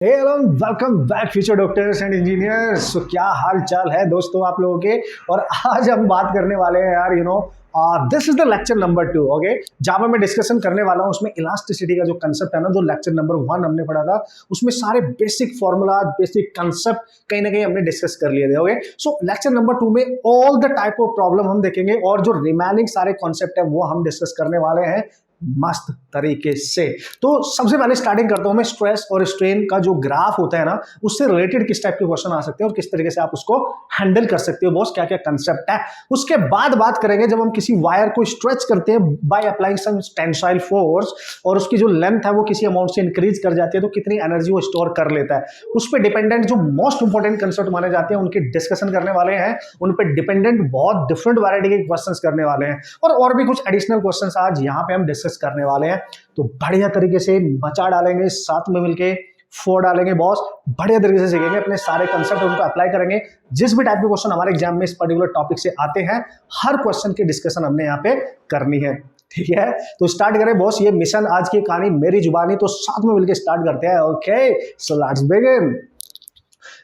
Hello, welcome back future doctors and engineers. तो क्या हाल चाल है दोस्तों आप लोगों के। और आज हम बात करने वाले हैं यार this is the lecture number 2। Okay, जहां पर मैं डिस्कशन करने वाला हूं उसमें इलास्टिसिटी का जो कंसेप्ट है ना, जो लेक्चर नंबर 1 हमने पढ़ा था उसमें सारे बेसिक फॉर्मूला बेसिक कंसेप्ट कहीं ना कहीं हमने डिस्कस कर लिए थे। ओके, सो लेक्चर नंबर 2 में all the type of problem हम देखेंगे और जो रिमेनिंग सारे कॉन्सेप्ट है वो हम डिस्कस करने वाले हैं मस्त तरीके से। तो सबसे पहले स्टार्टिंग करता हूं मैं स्ट्रेस और स्ट्रेन का जो ग्राफ होता है ना, उससे रिलेटेड किस टाइप के क्वेश्चन आ सकते हैं और किस तरीके से आप उसको हैंडल कर सकते हो, बॉस क्या क्या कंसेप्ट है। उसके बाद बात करेंगे जब हम किसी वायर को स्ट्रेच करते हैं by applying some tensile force और उसकी जो लेंथ है वो किसी अमाउंट से इंक्रीज कर जाती है तो कितनी एनर्जी वो स्टोर कर लेता है। उस पर डिपेंडेंट जो मोस्ट इंपॉर्टेंट कंसेप्ट माने जाते हैं उनकी डिस्कशन करने वाले हैं। उन पर डिपेंडेंट बहुत डिफरेंट वैरायटी के क्वेश्चन करने वाले हैं और भी कुछ एडिशनल क्वेश्चन आज यहाँ पे हम डिस्कस करने वाले हैं। तो बढ़िया तरीके से मचा डालेंगे, साथ में मिलके फोड़ डालेंगे बॉस। बढ़िया तरीके से सीखेंगे, अपने सारे कंसेप्ट उनको अप्लाई करेंगे। जिस भी टाइप के क्वेश्चन हमारे एग्जाम में इस पर्टिकुलर टॉपिक से आते हैं हर क्वेश्चन की डिस्कशन हमने यहाँ पे करनी है। ठीक है, तो स्टार्ट करें बॉस ये मिशन। आज की कहानी मेरी जुबानी, तो साथ में मिलकर स्टार्ट करते हैं। Okay, so let's begin.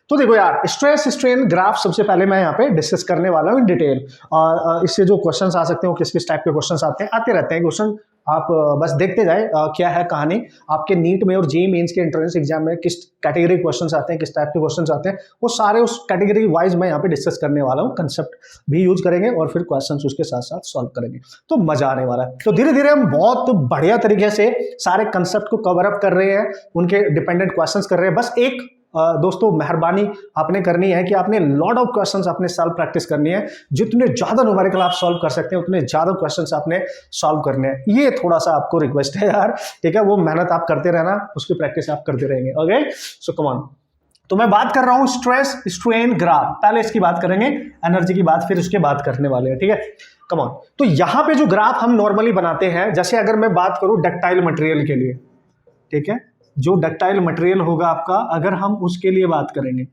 तो देखो यार, स्ट्रेस स्ट्रेन ग्राफ सबसे पहले मैं यहाँ पे डिस्कस करने वाला हूँ इन डिटेल। और इससे जो क्वेश्चंस आ सकते हैं वो किस किस टाइप के क्वेश्चंस आते रहते हैं क्वेश्चन। आप बस देखते जाए क्या है कहानी। आपके नीट में और जेईई मेंस के एंट्रेंस एग्जाम में किस कैटेगरी क्वेश्चंस आते हैं, किस टाइप के क्वेश्चंस आते हैं, वो सारे उस कैटेगरी वाइज मैं यहाँ पे डिस्कस करने वाला हूँ। कंसेप्ट भी यूज करेंगे और फिर क्वेश्चंस उसके साथ साथ सॉल्व करेंगे, तो मजा आने वाला है। तो धीरे धीरे हम बहुत बढ़िया तरीके से सारे कंसेप्ट को कवर अप कर रहे हैं, उनके डिपेंडेंट क्वेश्चंस कर रहे हैं। बस एक दोस्तों मेहरबानी आपने करनी है कि आपने लॉट ऑफ क्वेश्चंस आपने सॉल्व प्रैक्टिस करनी है। जितने ज्यादा न्यूमेरिकल आप सॉल्व कर सकते हैं उतने ज्यादा क्वेश्चंस आपने सॉल्व करने हैं। ये थोड़ा सा आपको रिक्वेस्ट है यार, ठीक है। वो मेहनत आप करते रहना, उसकी प्रैक्टिस आप करते रहेंगे। Okay, so come on. तो मैं बात कर रहा हूं स्ट्रेस स्ट्रेन ग्राफ। पहले इसकी बात करेंगे, एनर्जी की बात फिर उसके बात करने वाले हैं, ठीक है। कम ऑन। तो यहां पे जो ग्राफ हम नॉर्मली बनाते हैं, जैसे अगर मैं बात करूं डक्टाइल मटेरियल के लिए, ठीक है, जो डक्टाइल मटेरियल होगा आपका, अगर हम उसके लिए बात करेंगे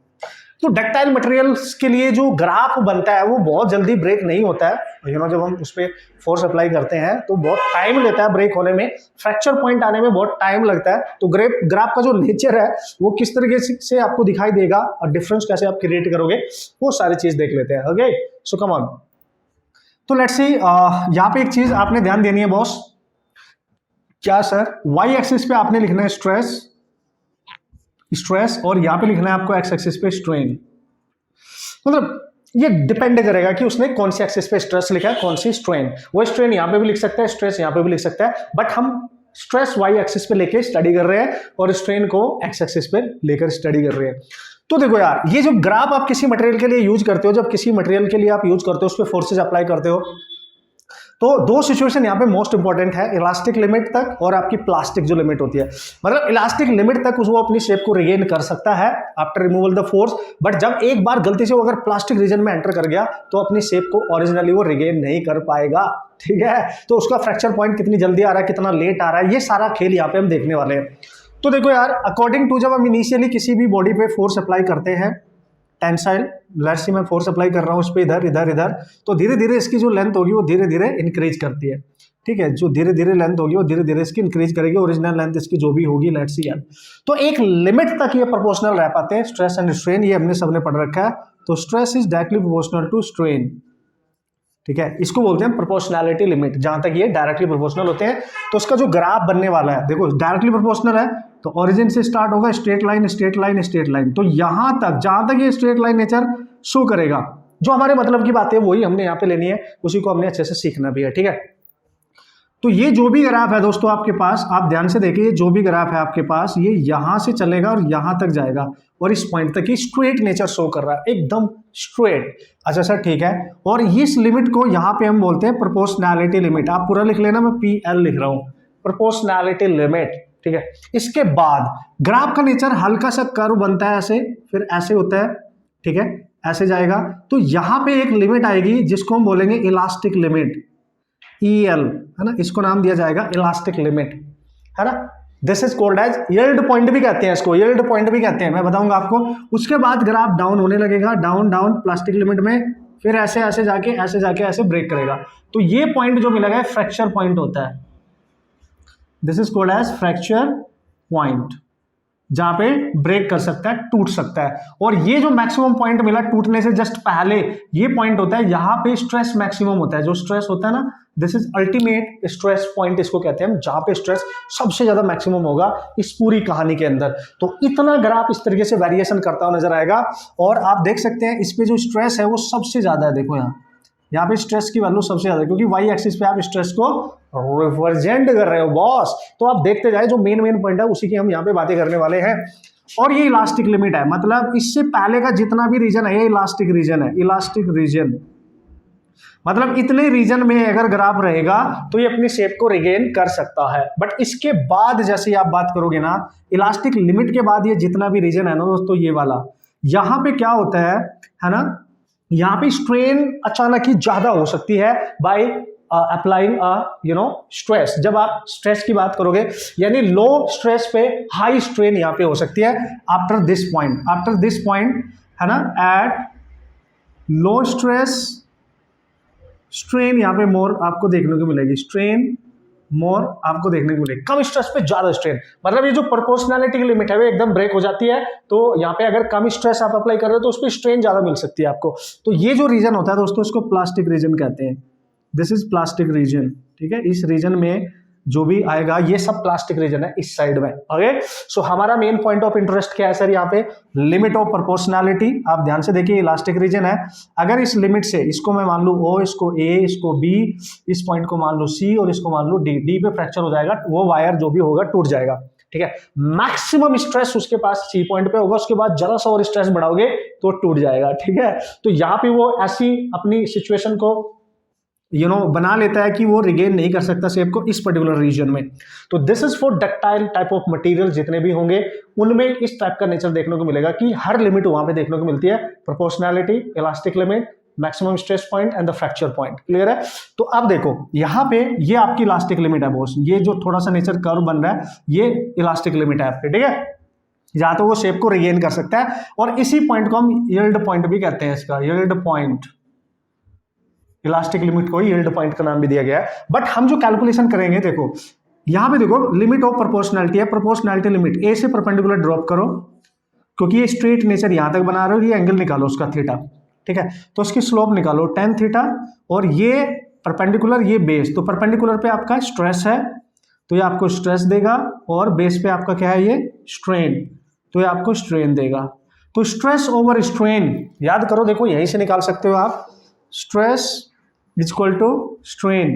तो डक्टाइल मटेरियल्स के लिए जो ग्राफ बनता है वो बहुत जल्दी ब्रेक नहीं होता है। जब हम उस पर फोर्स अप्लाई करते हैं तो बहुत टाइम लेता है ब्रेक होने में, फ्रैक्चर पॉइंट आने में बहुत टाइम लगता है। तो ग्राफ का जो नेचर है वो किस तरीके से आपको दिखाई देगा और डिफरेंस कैसे आप क्रिएट करोगे, वो सारी चीज देख लेते हैं। Okay, so come on. तो लेट्स सी, यहाँ पे एक चीज आपने ध्यान देनी है बॉस। क्या सर? वाई एक्सिस पे आपने लिखना है स्ट्रेस और यहां पे लिखना है आपको एक्स एक्सिस पे स्ट्रेन। मतलब ये डिपेंड करेगा कि उसने कौन सी एक्सिस पे स्ट्रेस लिखा है, कौन सी स्ट्रेन। वो स्ट्रेन यहां पे भी लिख सकता है, स्ट्रेस यहां पे भी लिख सकता है, बट हम स्ट्रेस वाई एक्सिस पे लेके स्टडी कर रहे हैं और स्ट्रेन को एक्स एक्सिस पे लेकर स्टडी कर रहे हैं। तो देखो यार, ये जो ग्राफ आप किसी मटेरियल के लिए यूज करते हो, जब किसी मटेरियल के लिए आप यूज करते हो उस पर फोर्सेज अप्लाई करते हो, तो दो सिचुएशन यहाँ पे मोस्ट इंपॉर्टेंट है, इलास्टिक लिमिट तक और आपकी प्लास्टिक जो लिमिट होती है। मतलब इलास्टिक लिमिट तक वो अपनी शेप को रिगेन कर सकता है after removal the force, but जब एक बार गलती से वो अगर प्लास्टिक रीजन में एंटर कर गया तो अपनी शेप को ओरिजिनली वो रिगेन नहीं कर पाएगा, ठीक है। तो उसका फ्रैक्चर पॉइंट कितनी जल्दी आ रहा है, कितना लेट आ रहा है, ये सारा खेल यहाँ पे हम देखने वाले हैं। तो देखो यार, अकॉर्डिंग टू जब हम इनिशियली किसी भी बॉडी पे फोर्स अप्लाई करते हैं, टेंसाइल लेट्स सी मैं फोर्स अप्लाई कर रहा हूं उस पर इधर इधर इधर, तो धीरे धीरे इसकी जो लेंथ होगी वो धीरे धीरे इंक्रीज करती है, ठीक है। जो धीरे धीरे लेंथ होगी वो धीरे धीरे इसकी इंक्रीज करेगी, ओरिजिनल लेंथ इसकी जो भी होगी लेट्स सी एल। तो एक लिमिट तक ये प्रोपोर्शनल रह पाते हैं, स्ट्रेस एंड स्ट्रेन, ये हमने सबने पढ़ रखा है। तो stress is directly proportional to strain, ठीक है। इसको बोलते हैं प्रोपोर्शनैलिटी लिमिट। जहां तक ये डायरेक्टली प्रोपोर्शनल होते हैं तो उसका जो ग्राफ बनने वाला है, देखो डायरेक्टली प्रोपोर्शनल है तो ओरिजिन से स्टार्ट होगा, straight line straight line straight line, तो यहां तक जहां तक ये स्ट्रेट लाइन नेचर शो करेगा, जो हमारे मतलब की बात है वही हमने यहाँ पे लेनी है, उसी को हमने अच्छे से सीखना भी है, ठीक है। तो ये जो भी ग्राफ है दोस्तों आपके पास, आप ध्यान से देखिए, जो भी ग्राफ है आपके पास ये यहां से चलेगा और यहां तक जाएगा और इस पॉइंट तक ही स्ट्रेट नेचर शो कर रहा है, एकदम स्ट्रेट। अच्छा सर, ठीक है। और इस लिमिट को यहां पे हम बोलते हैं प्रोपोर्शनैलिटी लिमिट। आप पूरा लिख लेना, मैं PL लिख रहा हूं, प्रोपोर्शनैलिटी लिमिट, ठीक है। इसके बाद ग्राफ का नेचर हल्का सा कर्व बनता है ऐसे, फिर ऐसे होता है, ठीक है, ऐसे जाएगा। तो यहां पे एक लिमिट आएगी जिसको हम बोलेंगे इलास्टिक लिमिट, EL, है ना, इसको नाम दिया जाएगा इलास्टिक लिमिट, है ना। This is called as yield point भी कहते हैं इसको, यील्ड पॉइंट भी कहते हैं, मैं बताऊंगा आपको। उसके बाद ग्राफ डाउन होने लगेगा, डाउन डाउन प्लास्टिक लिमिट में, फिर ऐसे ऐसे जाके ऐसे ब्रेक करेगा। तो ये पॉइंट जो मिलेगा है फ्रैक्चर पॉइंट होता है, this is called as fracture point. जहां पे ब्रेक कर सकता है, टूट सकता है। और ये जो मैक्सिमम पॉइंट मिला टूटने से जस्ट पहले, ये पॉइंट होता है, यहां पे स्ट्रेस मैक्सिमम होता है। जो स्ट्रेस होता है ना, this is ultimate stress point इसको कहते हैं, जहां पे स्ट्रेस सबसे ज्यादा मैक्सिमम होगा इस पूरी कहानी के अंदर। तो इतना ग्राफ इस तरीके से वेरिएशन करता हुआ नजर आएगा। और आप देख सकते हैं इस पे जो स्ट्रेस है वो सबसे ज्यादा है। देखो यहाँ पे स्ट्रेस की वैल्यू सबसे ज्यादा है, क्योंकि वाई एक्सिस पे आप स्ट्रेस को रिप्रेजेंट कर रहे हो बॉस। तो आप देखते जाए, जो मेन पॉइंट है उसी की हम यहाँ पे बातें करने वाले हैं। और ये इलास्टिक लिमिट है, मतलब इससे पहले का जितना भी रीजन है ये इलास्टिक रीजन है। इलास्टिक रीजन मतलब इतने रीजन में अगर ग्राफ रहेगा तो ये अपनी शेप को रिगेन कर सकता है। बट इसके बाद जैसे आप बात करोगे ना, इलास्टिक लिमिट के बाद ये जितना भी रीजन है ना दोस्तों, ये वाला, यहां पे क्या होता है ना, यहाँ पे स्ट्रेन अचानक ही ज्यादा हो सकती है बाय अप्लाइंग स्ट्रेस। जब आप स्ट्रेस की बात करोगे, यानी लो स्ट्रेस पे हाई स्ट्रेन यहाँ पे हो सकती है आफ्टर दिस पॉइंट है ना। एट लो स्ट्रेस स्ट्रेन यहाँ पे मोर आपको देखने को मिलेगी, स्ट्रेन मोर आपको देखने को मिलेगी। कम स्ट्रेस पे ज्यादा स्ट्रेन, मतलब ये जो प्रोपोर्शनैलिटी की लिमिट है वो एकदम ब्रेक हो जाती है। तो यहाँ पे अगर कम स्ट्रेस आप अप्लाई कर रहे हो तो उस पर स्ट्रेन ज्यादा मिल सकती है आपको। तो ये जो रीजन होता है दोस्तों, इसको प्लास्टिक रीजन कहते हैं। दिस इज प्लास्टिक रीजन, ठीक है। इस रीजन में जो भी आएगा ये सब प्लास्टिक रीजन है इस साइड में। ओके, सो हमारा मेन पॉइंट ऑफ इंटरेस्ट क्या है सर, यहाँ पे लिमिट ऑफ प्रोपोर्शनैलिटी। आप ध्यान से देखिए, इलास्टिक रीजन है, अगर इस लिमिट से इसको मैं मान लू ओ, इसको ए, इसको बी, इस पॉइंट को मान लो सी और इसको मान लो डी, डी पे फ्रैक्चर हो जाएगा, वो वायर जो भी होगा टूट जाएगा, ठीक है। मैक्सिमम स्ट्रेस उसके पास सी पॉइंट पे होगा, उसके बाद जरा सा और स्ट्रेस बढ़ाओगे तो टूट जाएगा, ठीक है। तो यहाँ पे वो ऐसी अपनी सिचुएशन को बना लेता है कि वो रिगेन नहीं कर सकता शेप को इस पर्टिकुलर रीजन में। तो this is for ductile type of material, जितने भी होंगे उनमें इस टाइप का नेचर देखने को मिलेगा कि हर लिमिट वहां पे देखने को मिलती है, proportionality, elastic limit, maximum stress point and the fracture point. Clear है। तो अब देखो यहाँ पे ये आपकी इलास्टिक लिमिट है बॉस, ये जो थोड़ा सा नेचर कर्व बन रहा है ये इलास्टिक लिमिट है आपके, ठीक है, जहां तो वो शेप को रिगेन कर सकता है। और इसी पॉइंट को हम यील्ड पॉइंट भी कहते हैं, इसका यील्ड पॉइंट, इलास्टिक लिमिट को यील्ड पॉइंट का नाम भी दिया गया है। बट हम जो कैलकुलेशन करेंगे, देखो यहां पे देखो लिमिट ऑफ प्रोपोर्शनैलिटी है, प्रोपोर्शनैलिटी लिमिट ए से परपेंडिकुलर ड्रॉप करो, क्योंकि ये स्ट्रेट नेचर यहां तक बना रहे हो, ये एंगल निकालो उसका थीटा, ठीक है। तो उसकी स्लोप निकालो tan थीटा, और ये परपेंडिकुलर, ये बेस, तो परपेंडिकुलर पे आपका स्ट्रेस है तो ये आपको स्ट्रेस देगा, और बेस पे आपका क्या है, ये स्ट्रेन, तो ये आपको स्ट्रेन देगा। तो स्ट्रेस ओवर स्ट्रेन याद करो, देखो यहीं से निकाल सकते हो आप, stress is equal to strain,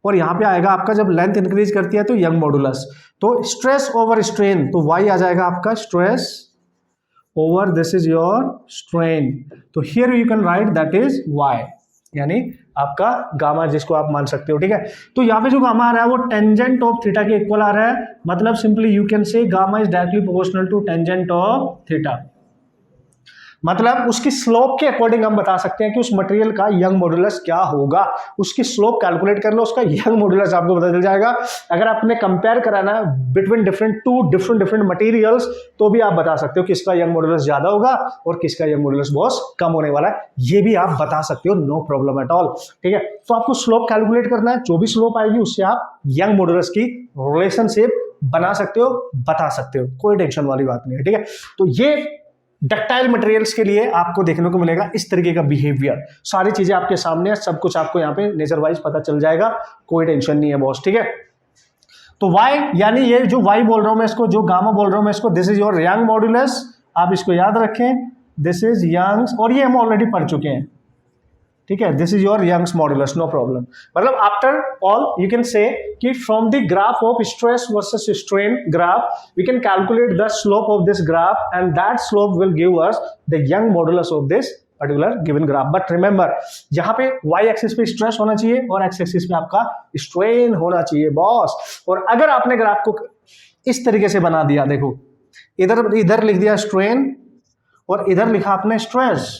और यहां पे आएगा आपका जब लेंथ इंक्रीज करती है तो यंग मॉडुलस, तो स्ट्रेस ओवर स्ट्रेन, तो y आ जाएगा आपका stress over this is your strain. तो here you can write that is y, यानी आपका गामा जिसको आप मान सकते हो, ठीक है। तो यहाँ पे जो गामा आ रहा है वो टेंजेंट ऑफ थीटा के इक्वल आ रहा है, मतलब simply you can say gamma is directly proportional to tangent of theta. मतलब उसकी स्लोप के अकॉर्डिंग हम बता सकते हैं कि उस मटेरियल का यंग मॉडुलस क्या होगा। उसकी स्लोप कैलकुलेट कर लो, उसका यंग मॉडुलस आपको पता चल जाएगा। अगर आपने कंपेयर कराना है बिटवीन डिफरेंट मटेरियल्स, तो भी आप बता सकते हो किसका यंग मॉडुलस ज्यादा होगा और किसका यंग मॉडुलस बहुत कम होने वाला है, ये भी आप बता सकते हो, नो प्रॉब्लम एट ऑल, ठीक है। तो आपको स्लोप कैलकुलेट करना है, जो भी स्लोप आएगी उससे आप यंग मॉडुलस की रिलेशनशिप बना सकते हो, बता सकते हो, कोई टेंशन वाली बात नहीं है, ठीक है। तो ये डक्टाइल मटेरियल्स के लिए आपको देखने को मिलेगा इस तरीके का बिहेवियर। सारी चीजें आपके सामने है, सब कुछ आपको यहाँ पे नेचर वाइज पता चल जाएगा, कोई टेंशन नहीं है बॉस, ठीक है। तो y, यानी ये जो y बोल रहा हूं मैं इसको, जो गामा बोल रहा हूं मैं इसको, this is your young modulus, आप इसको याद रखें, दिस इज यंग्स, और ये हम ऑलरेडी पढ़ चुके हैं, ठीक है। This is your Young's modulus, no problem. मतलब after all you can say कि from the graph of stress versus strain graph we can calculate the slope of this graph, and that slope will give us the Young modulus of this particular given graph. But remember, यहाँ पे y axis पे stress होना चाहिए और x axis पे आपका strain होना चाहिए बॉस। और अगर आपने ग्राफ को इस तरीके से बना दिया, देखो इधर लिख दिया स्ट्रेन और इधर लिखा आपने स्ट्रेस,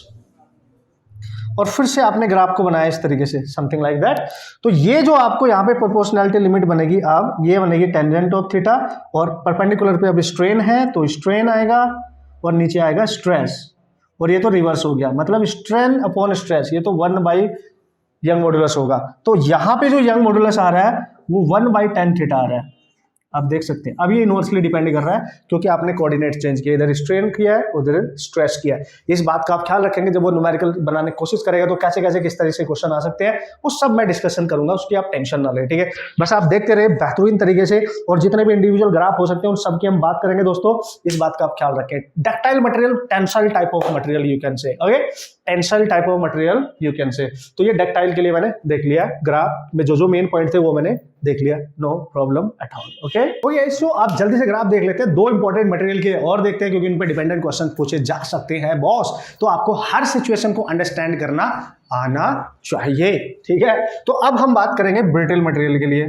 और फिर से आपने ग्राफ को बनाया इस तरीके से, समथिंग लाइक दैट, तो ये जो आपको यहाँ पे प्रोपोर्शनैलिटी लिमिट बनेगी, अब ये बनेगी टेंजेंट ऑफ थीटा, और परपेंडिकुलर पे अब स्ट्रेन है तो स्ट्रेन आएगा और नीचे आएगा स्ट्रेस, और ये तो रिवर्स हो गया, मतलब स्ट्रेन अपॉन स्ट्रेस, ये तो 1 बाई यंग मॉडुलस होगा। तो यहाँ पे जो यंग मॉडुलस आ रहा है वो 1 बाई tan थीटा आ रहा है, आप देख सकते हैं अब ये इनवर्सली डिपेंड कर रहा है क्योंकि आपने कोऑर्डिनेट चेंज किया, इधर स्ट्रेन किया है उधर स्ट्रेस किया है। इस बात का आप ख्याल रखेंगे जब वो न्यूमेरिकल बनाने की कोशिश करेगा तो कैसे कैसे किस तरह से क्वेश्चन आ सकते हैं वो सब मैं डिस्कशन करूंगा, उसकी आप टेंशन ना लें, ठीक है। बस आप देखते रहे बेहतरीन तरीके से, और जितने भी इंडिविजुअल ग्राफ हो सकते हैं उन सबकी हम बात करेंगे दोस्तों। इस बात का आप ख्याल रखें। Ductile material, tensile type of material you can से, okay, tensile type of material you can से। तो ये डक्टाइल के लिए मैंने देख लिया, ग्राफ में जो मेन पॉइंट थे वो मैंने देख लिया, no problem at all, okay. तो ये इशू आप जल्दी से ग्राफ देख लेते हैं, दो इंपॉर्टेंट मटेरियल के और देखते हैं क्योंकि इन पे डिपेंडेंट क्वेश्चन पूछे जा सकते हैं बॉस, तो आपको हर सिचुएशन को अंडरस्टैंड करना आना चाहिए, ठीक है। तो अब हम बात करेंगे ब्रिटल मटेरियल के लिए।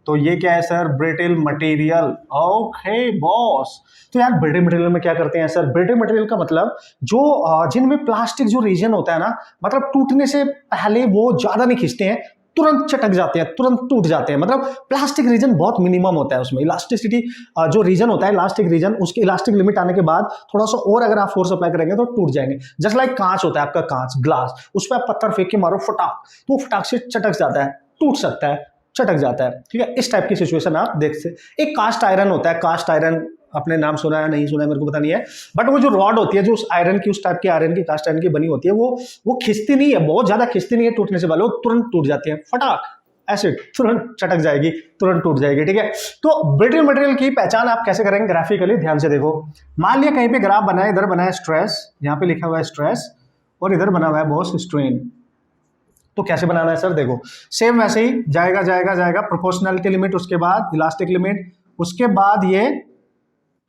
तो ये क्या है sir? Brittle material, okay boss. तो यार ब्रिटल मटेरियल में क्या करते हैं सर? ब्रिटल मटेरियल का मतलब जो जिनमें प्लास्टिक जो रीजन होता है ना, मतलब टूटने से पहले वो ज्यादा नहीं खींचते हैं, तुरंत चटक जाते हैं, तुरंत टूट जाते हैं। मतलब प्लास्टिक रीजन बहुत मिनिमम होता है, उसमें इलास्टिसिटी जो रीजन होता है, इलास्टिक रीजन, उसकी इलास्टिक लिमिट आने के बाद थोड़ा सा और अगर आप फोर्स अप्लाई करेंगे तो टूट जाएंगे। जस्ट लाइक कांच होता है आपका, कांच ग्लास, उस पर आप पत्थर फेंक के मारो फटाक, तो वो फटाक से चटक जाता है, टूट सकता है, चटक जाता है, ठीक है। इस टाइप की सिचुएशन आप देख सकते। एक कास्ट आयरन होता है, कास्ट आयरन आपने नाम सुना है नहीं सुना है मेरे को पता नहीं है, बट वो जो रॉड होती है जो उस आयरन की, उस टाइप की आयरन की, कास्ट आयरन की बनी होती है, वो खिंचती नहीं है, बहुत ज्यादा खिंचती नहीं है टूटने से पहले, वो तुरंत टूट जाती है, फटाक ऐसे तुरंत चटक जाएगी, तुरंत टूट जाएगी, ठीक है। तो ब्रिटल मटेरियल की पहचान आप कैसे करेंगे ग्राफिकली? ध्यान से देखो। मान लिया कहीं पे ग्राफ बना है, इधर बना है स्ट्रेस, यहाँ पे लिखा हुआ है स्ट्रेस, और इधर बना हुआ है बॉस स्ट्रेन। तो कैसे बनाना है सर? देखो सेम वैसे ही जाएगा जाएगा जाएगा, प्रोपोर्शनैलिटी लिमिट, उसके बाद इलास्टिक लिमिट, उसके बाद ये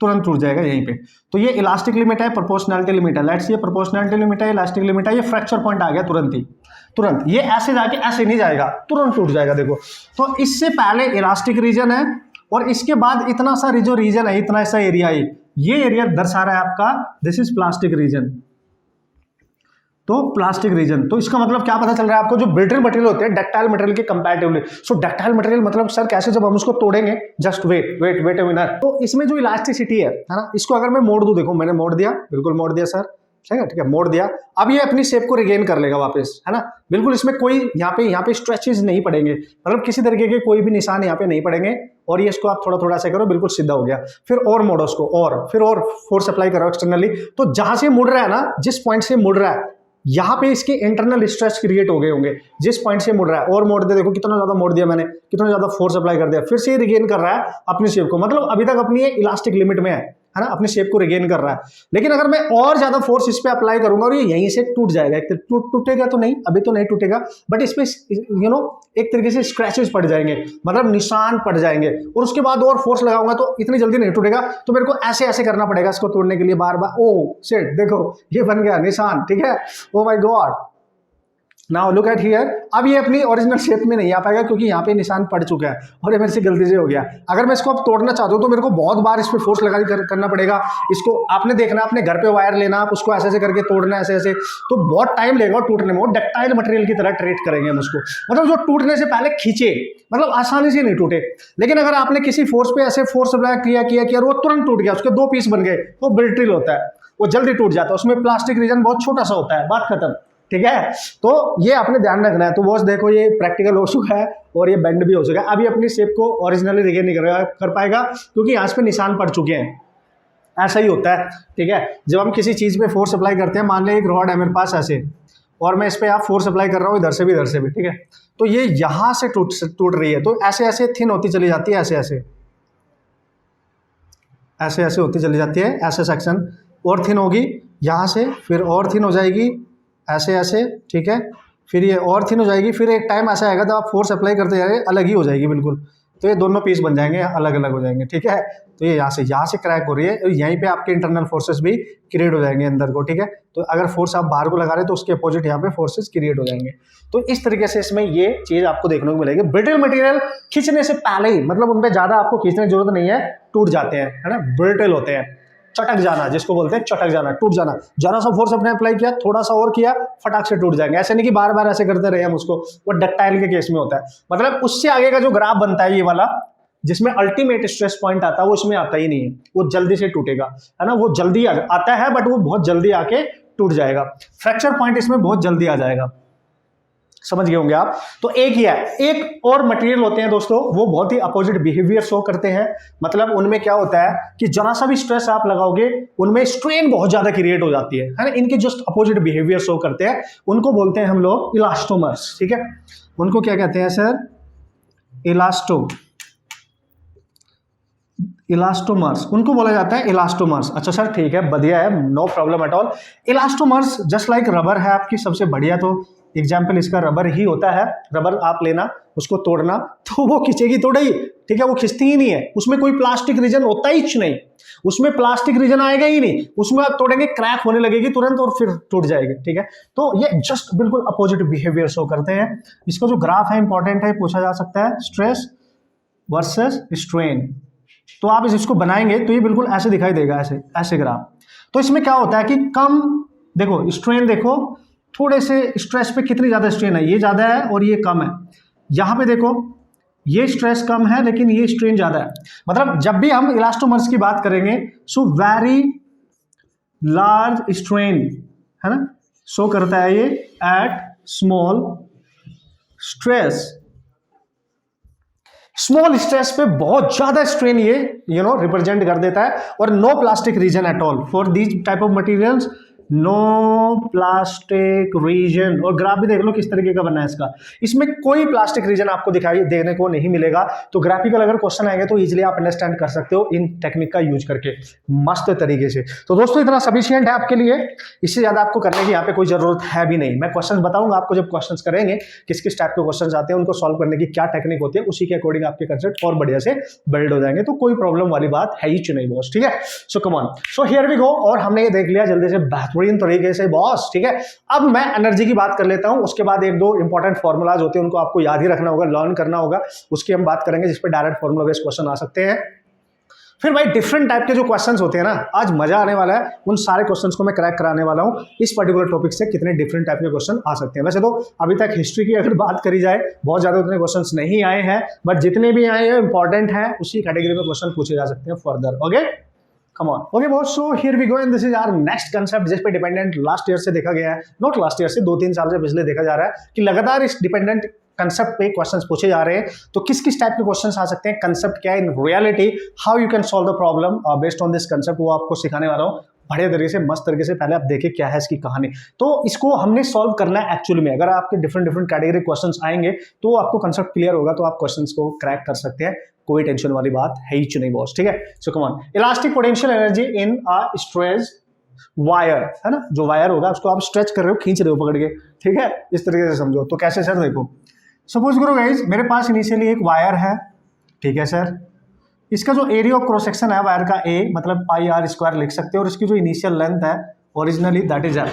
तुरंत टूट जाएगा यहीं पे। तो ये इलास्टिक लिमिट है, प्रोपोर्शनैलिटी लिमिट है, लेट्स ये प्रोपोर्शनैलिटी लिमिट है, इलास्टिक लिमिट है, ये फ्रैक्चर पॉइंट आ गया तुरंत ही, तुरंत ये ऐसे जाके ऐसे नहीं जाएगा, तुरंत टूट जाएगा। देखो तो इससे पहले इलास्टिक रीजन है और इसके बाद इतना सा जो रीजन है, इतना सा एरिया है, ये एरिया दर्शा रहा है आपका दिस इज प्लास्टिक रीजन। तो प्लास्टिक रीजन, तो इसका मतलब क्या पता चल रहा है आपको? जो ब्रिटल मटेरियल होते हैं डक्टाइल मटेरियल के कंपैरेटिवली, सो डक्टाइल मटेरियल मतलब सर कैसे, जब हम उसको तोड़ेंगे, just wait wait wait a minute, तो इसमें जो इलास्टिसिटी है ना, इसको अगर मैं मोड़ दूं, देखो मैंने मोड़ दिया, बिल्कुल मोड़ दिया सर, ठीक है, मोड़ दिया। अब ये अपनी शेप को रिगेन कर लेगा वापस, है ना, बिल्कुल। इसमें कोई यहाँ पे स्ट्रेचेस नहीं पड़ेंगे, मतलब किसी तरीके के कोई भी निशान यहाँ पे नहीं पड़ेंगे, और ये इसको आप थोड़ा थोड़ा से करो, बिल्कुल सीधा हो गया। फिर और मोड़ो उसको, और फिर और फोर्स अप्लाई करो एक्सटर्नली, तो जहां से मुड़ रहा है ना, जिस पॉइंट से मुड़ रहा है, यहाँ पे इसके इंटरनल स्ट्रेस क्रिएट हो गए होंगे, जिस पॉइंट से मुड़ रहा है, और मोड़ दे, देखो कितना ज्यादा मोड़ दिया मैंने, कितना ज्यादा फोर्स अप्लाई कर दिया, फिर से रिगेन कर रहा है अपनी शेप को, मतलब अभी तक अपनी इलास्टिक लिमिट में है ना, अपनी शेप को रिगेन कर रहा है। लेकिन अगर मैं और ज्यादा फोर्स इस पे अप्लाई करूंगा और ये यहीं से टूट जाएगा, टूटेगा तो नहीं, अभी तो नहीं टूटेगा, बट इसमें एक तरीके से स्क्रैचेस पड़ जाएंगे, मतलब निशान पड़ जाएंगे, और उसके बाद और फोर्स लगाऊंगा तो इतनी जल्दी नहीं टूटेगा, तो मेरे को ऐसे ऐसे करना पड़ेगा इसको तोड़ने के लिए, बार बार। ओ शिट, देखो ये बन गया निशान, ठीक है। Oh my God, now look at here. अब ये अपनी ओरिजिनल शेप में नहीं आ पाएगा क्योंकि यहाँ पे निशान पड़ चुका है और ये मेरे से गलती से हो गया। अगर मैं इसको अब तोड़ना चाहता हूँ तो मेरे को बहुत बार इस पर फोर्स लगा करना पड़ेगा। इसको आपने देखना, अपने घर पे वायर लेना, आप उसको ऐसे ऐसे करके तोड़ना, ऐसे ऐसे, तो बहुत टाइम लगेगा टूटने में। वो डक्टाइल मटेरियल की तरह ट्रीट करेंगे हम उसको, मतलब जो टूटने से पहले खींचे, मतलब आसानी से नहीं टूटे। लेकिन अगर आपने किसी फोर्स पे ऐसे फोर्स अप्लाई किया किया किया और वो तुरंत टूट गया, उसके 2 पीस बन गए, वो ब्रिटल होता है, वो जल्दी टूट जाता है, उसमें प्लास्टिक रीजन बहुत छोटा सा होता है, बात खत्म, ठीक है। तो ये आपने ध्यान रखना है। तो बॉस देखो ये प्रैक्टिकल हो चुका है और ये बेंड भी हो चुका है। अभी अपनी शेप को ओरिजिनली रिगेन नहीं कर पाएगा क्योंकि यहाँ पे निशान पड़ चुके हैं। ऐसा ही होता है, ठीक है। जब हम किसी चीज़ पे फोर्स अप्लाई करते हैं, मान लें एक रॉड है मेरे पास ऐसे, और मैं इस पर आप फोर्स अप्लाई कर रहा हूँ इधर से भी, ठीक है, तो ये यहाँ से टूट रही है, तो ऐसे ऐसे थिन होती चली जाती है, ऐसे ऐसे होती चली जाती है, ऐसे सेक्शन और थिन होगी यहाँ से, फिर और थिन हो जाएगी ऐसे ऐसे, ठीक है, फिर ये और थिन हो जाएगी, फिर एक टाइम ऐसा आएगा जब आप फोर्स अप्लाई करते जाएंगे अलग ही हो जाएगी बिल्कुल, तो ये दोनों पीस बन जाएंगे, अलग अलग हो जाएंगे, ठीक है। तो ये यहाँ से क्रैक हो रही है, यहीं पे आपके इंटरनल फोर्सेस भी क्रिएट हो जाएंगे अंदर को, ठीक है। तो अगर फोर्स आप बाहर को लगा रहे हैं तो उसके अपोजिट यहाँ पे फोर्सेस क्रिएट हो जाएंगे। तो इस तरीके से इसमें ये चीज आपको देखने को मिलेगी। ब्रिटल मटेरियल खींचने से पहले ही, मतलब उनपे ज्यादा आपको खींचने की जरूरत नहीं है, टूट जाते हैं, है ना, ब्रिटल होते हैं। चटक जाना जिसको बोलते हैं, चटक जाना, टूट जाना, जरा सा फोर्स अपने अप्लाई किया, थोड़ा सा और किया, फटाक से टूट जाएंगे। ऐसे नहीं कि बार बार ऐसे करते रहे हम उसको, वो डक्टाइल के केस में होता है। मतलब उससे आगे का जो ग्राफ बनता है ये वाला, जिसमें अल्टीमेट स्ट्रेस पॉइंट आता है, वो इसमें आता ही नहीं है, वो जल्दी से टूटेगा, है ना, वो जल्दी आता है बट वो बहुत जल्दी आके टूट जाएगा। फ्रैक्चर पॉइंट इसमें बहुत जल्दी आ जाएगा, समझ गए होंगे आप। तो एक ही है। एक और मटेरियल होते हैं दोस्तों, वो बहुत ही अपोजिट बिहेवियर शो करते हैं। मतलब उनमें क्या होता है कि जरा सा भी स्ट्रेस आप लगाओगे उनमें स्ट्रेन बहुत ज्यादा क्रिएट हो जाती है ना। इनके जस्ट अपोजिट बिहेवियर शो करते हैं। उनको बोलते हैं हम लोग इलास्टोमर्स। ठीक है, उनको क्या कहते हैं सर? इलास्टोमर्स, उनको बोला जाता है इलास्टोमर्स। अच्छा सर ठीक है, बढ़िया है, no problem at all. Elastomers just like rubber है आपकी, सबसे बढ़िया तो एग्जाम्पल इसका रबर ही होता है। रबर आप लेना, उसको तोड़ना, तो वो खींचेगी थोड़ा ही, ठीक है, वो खींचती ही नहीं है, उसमें कोई प्लास्टिक रीजन होता ही नहीं, उसमें प्लास्टिक रीजन आएगा ही नहीं, उसमें आप तोड़ेंगे क्रैक होने लगेगी तुरंत और फिर टूट जाएगी। ठीक है, तो ये जस्ट बिल्कुल अपोजिट बिहेवियर शो करते हैं। इसका जो ग्राफ है इंपॉर्टेंट है, पूछा जा सकता है, स्ट्रेस वर्सेस स्ट्रेन। तो आप इसको बनाएंगे तो ये बिल्कुल ऐसे दिखाई देगा, ऐसे ऐसे ग्राफ। तो इसमें क्या होता है कि कम, देखो स्ट्रेन, देखो थोड़े से स्ट्रेस पे कितनी ज्यादा स्ट्रेन है, ये ज्यादा है और ये कम है। यहां पे देखो ये स्ट्रेस कम है लेकिन ये स्ट्रेन ज्यादा है। मतलब जब भी हम इलास्टोमर्स की बात करेंगे, सो वेरी लार्ज स्ट्रेन, है ना, शो करता है ये at small stress. Small stress पे बहुत ज्यादा स्ट्रेन ये रिप्रेजेंट कर देता है। और no plastic region at all for these type of materials, no plastic region. और ग्राफ भी देख लो किस तरीके का बना है इसका, इसमें कोई प्लास्टिक रीजन आपको दिखाई देने को नहीं मिलेगा। तो ग्राफिकल अगर क्वेश्चन आएंगे तो इजीली आप अंडरस्टैंड कर सकते हो इन टेक्निक का यूज करके मस्त तरीके से। तो दोस्तों इतना सफिशिएंट है आपके लिए, इससे ज्यादा आपको करने की यहाँ पे कोई जरूरत है भी नहीं। मैं क्वेश्चन बताऊंगा आपको, जब क्वेश्चन करेंगे किस किस टाइप के क्वेश्चन आते हैं, उनको सॉल्व करने की क्या टेक्निक होती है, उसी के अकॉर्डिंग आपके कंसेप्ट और बढ़िया से बिल्ड हो जाएंगे। तो कोई प्रॉब्लम वाली बात है ही नहीं बॉस। ठीक है, so come on, so here we go. और हमने ये देख लिया जल्दी से बेहतरीन तरीके से बॉस। ठीक है, अब मैं एनर्जी की बात कर लेता हूं, उसके बाद एक दो इंपॉर्टेंट फॉर्मूलाज होते हैं, उनको आपको याद ही रखना होगा, लर्न करना होगा, उसकी हम बात करेंगे, जिस पे डायरेक्ट फॉर्मूला बेस्ड क्वेश्चन आ सकते हैं। फिर भाई डिफरेंट टाइप के जो क्वेश्चंस होते हैं ना, आज मजा आने वाला है, उन सारे क्वेश्चंस को मैं क्रैक कराने वाला हूं। इस पर्टिकुलर टॉपिक से कितने डिफरेंट टाइप के क्वेश्चन आ सकते हैं। वैसे तो अभी तक हिस्ट्री की अगर बात करी जाए, बहुत ज्यादा उतने क्वेश्चंस नहीं आए हैं, बट जितने भी आए हैं इंपॉर्टेंट है, उसी कैटेगरी में क्वेश्चन पूछे जा सकते हैं further. Okay, come on. Okay boss, so here we go and this is our next concept, जिस पे डिपेंडेंट लास्ट ईयर से देखा गया है, नॉट लास्ट ईयर से, 2-3 साल से पिछले देखा जा रहा है कि लगातार इस डिपेंडेंट कंसेप्ट पे क्वेश्चंस पूछे जा रहे हैं। तो किस किस टाइप के क्वेश्चंस आ सकते हैं, कंसेप्ट क्या है in reality, how you can solve the problem based on this concept, वो आपको सिखाने वाला हूं बढ़िया तरीके से, मस्त तरीके से। पहले आप देखिए क्या है इसकी कहानी। तो इसको हमने सॉल्व करना है एक्चुअली में। अगर आपके डिफरेंट कैटेगरी क्वेश्चंस आएंगे तो आपको कंसेप्ट क्लियर होगा, तो आप क्वेश्चंस को क्रैक कर सकते हैं, कोई टेंशन वाली बात है ही नहीं बॉस। ठीक है, so come on. Elastic potential energy in a stretch wire, है ना, जो वायर होगा उसको आप स्ट्रेच कर रहे हो, खींच रहे हो पकड़ के। ठीक है, इस तरीके से समझो। तो कैसे सर? देखो सपोज करो गाइस, मेरे पास इनिशियली एक वायर है, ठीक है सर, इसका जो एरिया ऑफ क्रॉस सेक्शन है वायर का ए, मतलब पाई आर स्क्वायर लिख सकते हो, और इसकी जो इनिशियल लेंथ है ओरिजिनली दैट इज एल।